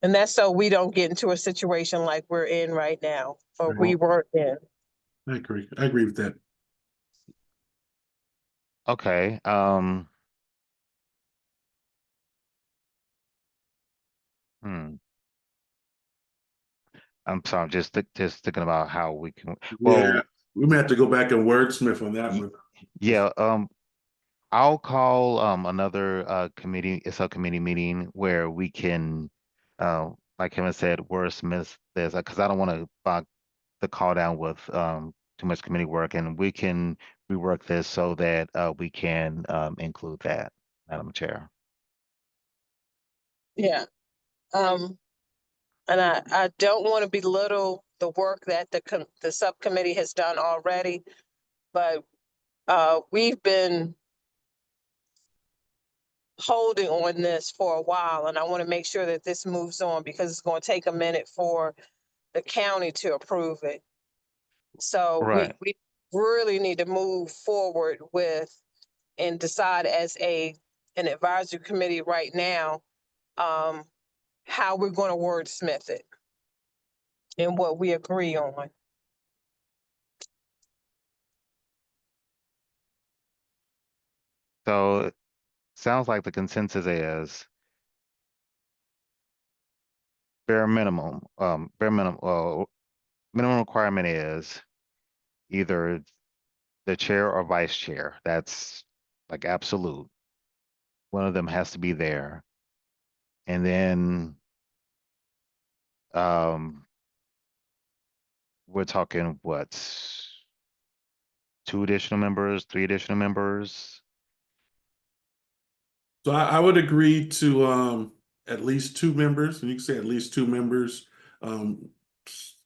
And that's so we don't get into a situation like we're in right now, or we weren't in. I agree. I agree with that. Okay, I'm sorry, I'm just thinking about how we can, Yeah, we may have to go back and wordsmith on that one. yeah, I'll call another subcommittee meeting where we can like Kevin said, wordsmith this, because I don't want to bog the call down with too much committee work, and we can rework this so that we can include that, Madam Chair. Yeah. And I don't want to belittle the work that the subcommittee has done already, but we've been holding on this for a while, and I want to make sure that this moves on because it's going to take a minute for the county to approve it. So Right. we really need to move forward with and decide as an advisory committee right now how we're going to wordsmith it and what we agree on. So it sounds like the consensus is minimum requirement is either the chair or vice chair. That's like absolute. One of them has to be there. And then we're talking what? 2 additional members, 3 additional members? So I would agree to at least 2 members, and you can say at least 2 members.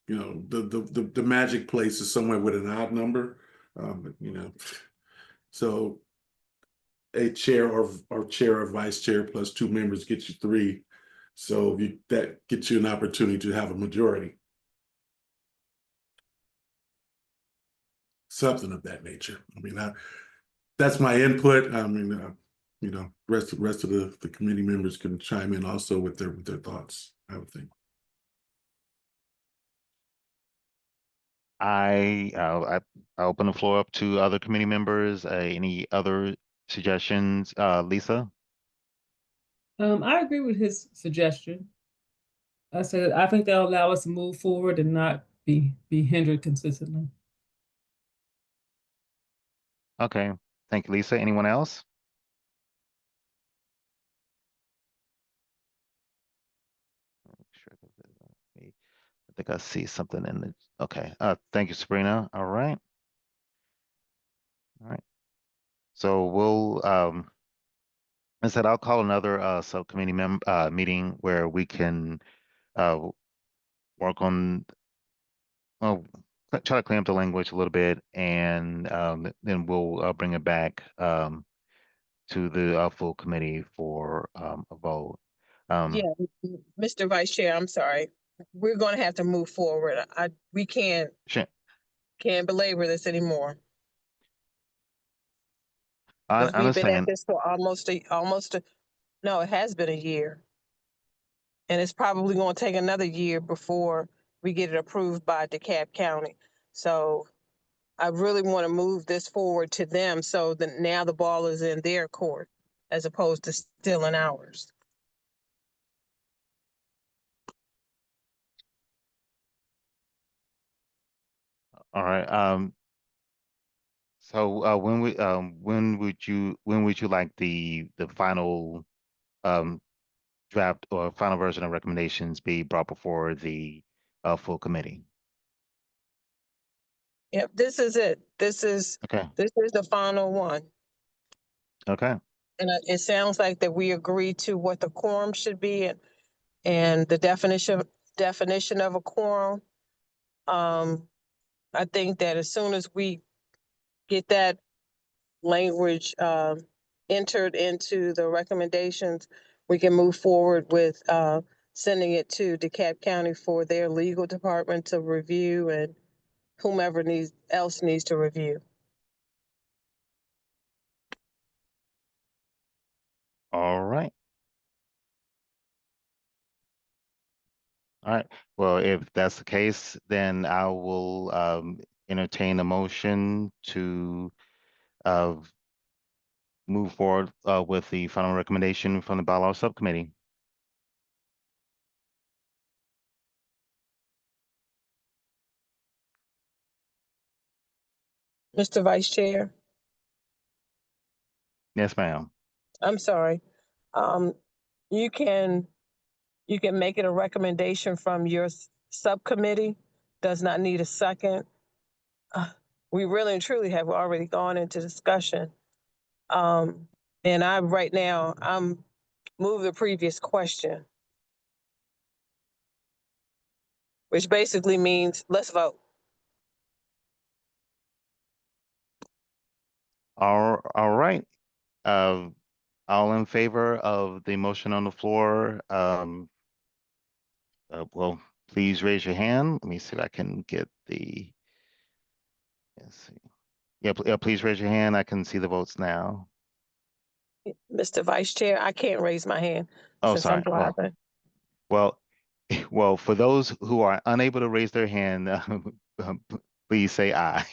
You know, the magic place is somewhere with an odd number. You know, so a chair or chair or vice chair plus 2 members gets you 3. So that gets you an opportunity to have a majority. Something of that nature. I mean, that's my input. I mean, you know, rest of the committee members can chime in also with their thoughts, I would think. I open the floor up to other committee members. Any other suggestions? Lisa? I agree with his suggestion. I said, I think that'll allow us to move forward and not be hindered consistently. Okay, thank you, Lisa. Anyone else? I think I see something in the, okay. Thank you, Sabrina. All right. All right. So we'll, I said I'll call another subcommittee meeting where we can work on, well, try to clean up the language a little bit, and then we'll bring it back to the full committee for a vote. Yeah, Mr. Vice Chair, I'm sorry. We're going to have to move forward. We can't belabor this anymore. I 'Cause we've been at understand. this for no, it has been a year. And it's probably going to take another year before we get it approved by DeKalb County. So I really want to move this forward to them so that now the ball is in their court as opposed to still in ours. All right. So when would you like the final draft or final version of recommendations be brought before the full committee? Yep, this is it. This is Okay. the final one. Okay. And it sounds like that we agree to what the quorum should be and the definition of a quorum. I think that as soon as we get that language entered into the recommendations, we can move forward with sending it to DeKalb County for their legal department to review and whomever else needs to review. All right. All right. Well, if that's the case, then I will entertain a motion to move forward with the final recommendation from the bylaw subcommittee. Mr. Vice Chair, Yes, ma'am. I'm sorry. You can make it a recommendation from your subcommittee. Does not need a second. We really and truly have already gone into discussion. And I'm move the previous question, which basically means let's vote. All right. All in favor of the motion on the floor, well, please raise your hand. Let me see if I can get the, let's see. Yeah, please raise your hand. I can see the votes now. Mr. Vice Chair, I can't raise my hand Oh, since I'm sorry. driving. Well, for those who are unable to raise their hand, please say aye.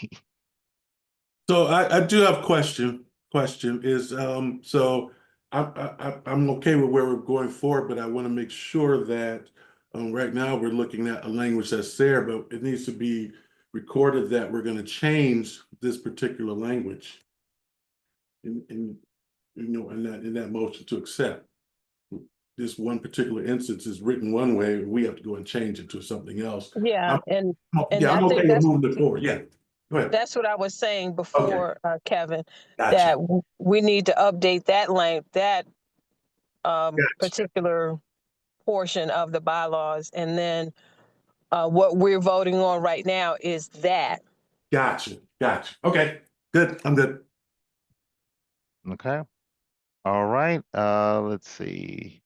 So I do have a question is, so I'm okay with where we're going forward, but I want to make sure that right now we're looking at a language that's there, but it needs to be recorded that we're going to change this particular language in that motion to accept. This one particular instance is written one way, and we have to go and change it to something else. Yeah, and Yeah, I'm I think okay with moving it forward. Yeah, go ahead. that's what I was saying before, Kevin, Gotcha. that we need to update that Gotcha. particular portion of the bylaws. And then what we're voting on right now is that. Gotcha. Okay, good. I'm good. Okay. All right. Let's see.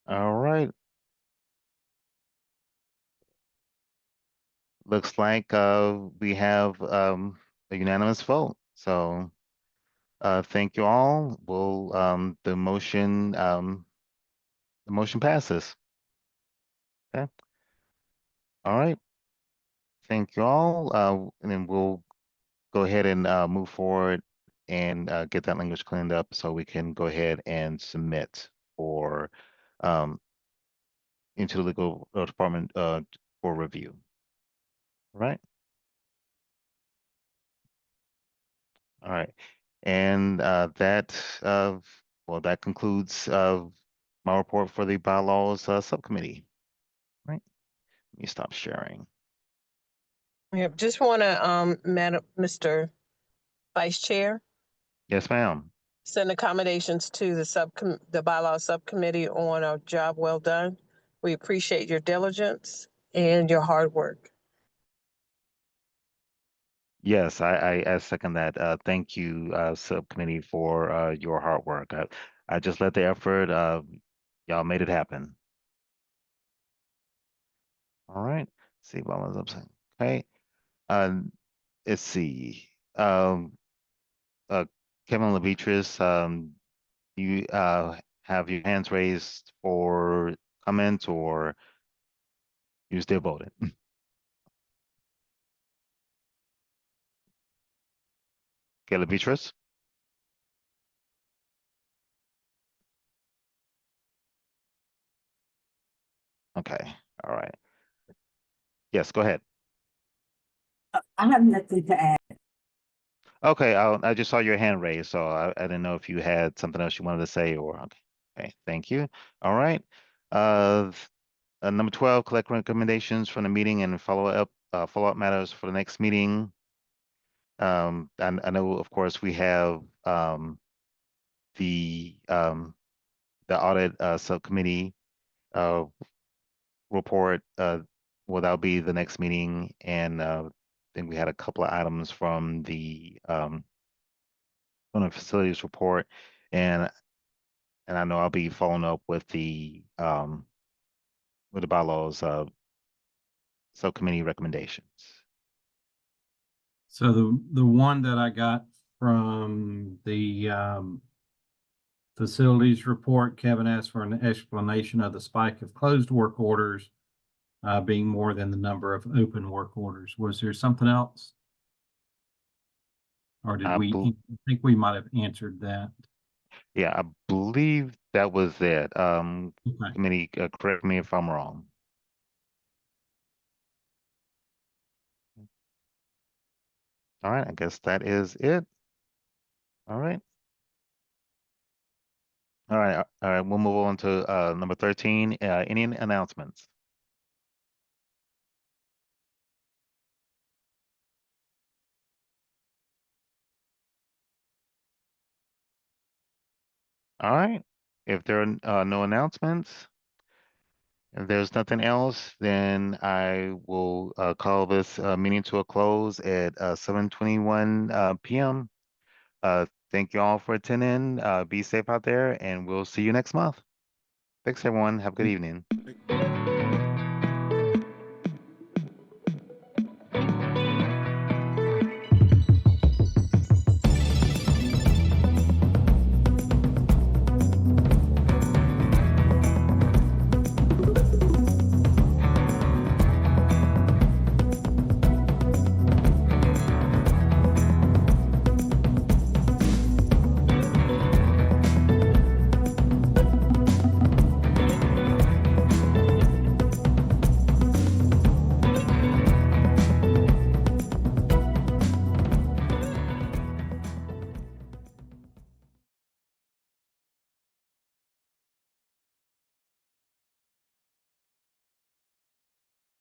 All right. Looks like we have a unanimous vote. So thank you all. We'll the motion passes. Okay. All right. Thank you all. And then we'll go ahead and move forward and get that language cleaned up so we can go ahead and submit for into the legal department for review. All right. All right. And that that concludes my report for the bylaws subcommittee. Right. Let me stop sharing. Yeah, just want to, Madam, Mr. Vice Chair, Yes, ma'am. send accommodations to the bylaw subcommittee on a job well done. We appreciate your diligence and your hard work. Yes, I second that. Thank you, subcommittee, for your hard work. I just let the effort. Y'all made it happen. All right. See what I was upset. Okay. Let's see. Kevin Levitrus, you, have your hands raised for comments or You still voted. Caleb Beatrice? Okay, all right. Yes, go ahead. I have nothing to add. Okay, I just saw your hand raised, so I didn't know if you had something else you wanted to say or, okay, thank you. All right. Number 12, collect recommendations from the meeting and follow-up matters for the next meeting. And I know, of course, we have the audit subcommittee report. Well, that'll be the next meeting, and then we had a couple of items from the facilities report, and I know I'll be following up with the bylaws subcommittee recommendations. So the one that I got from the facilities report, Kevin asked for an explanation of the spike of closed work orders being more than the number of open work orders. Was there something else? Or did I think we might have answered that? Yeah, I believe that was it. Okay. Committee, correct me if I'm wrong. All right, I guess that is it. All right. All right, we'll move on to number 13. Any announcements? All right, if there are no announcements, if there's nothing else, then I will call this meeting to a close at 7:21 p.m. Thank you all for attending. Be safe out there, and we'll see you next month. Thanks, everyone. Have a good evening.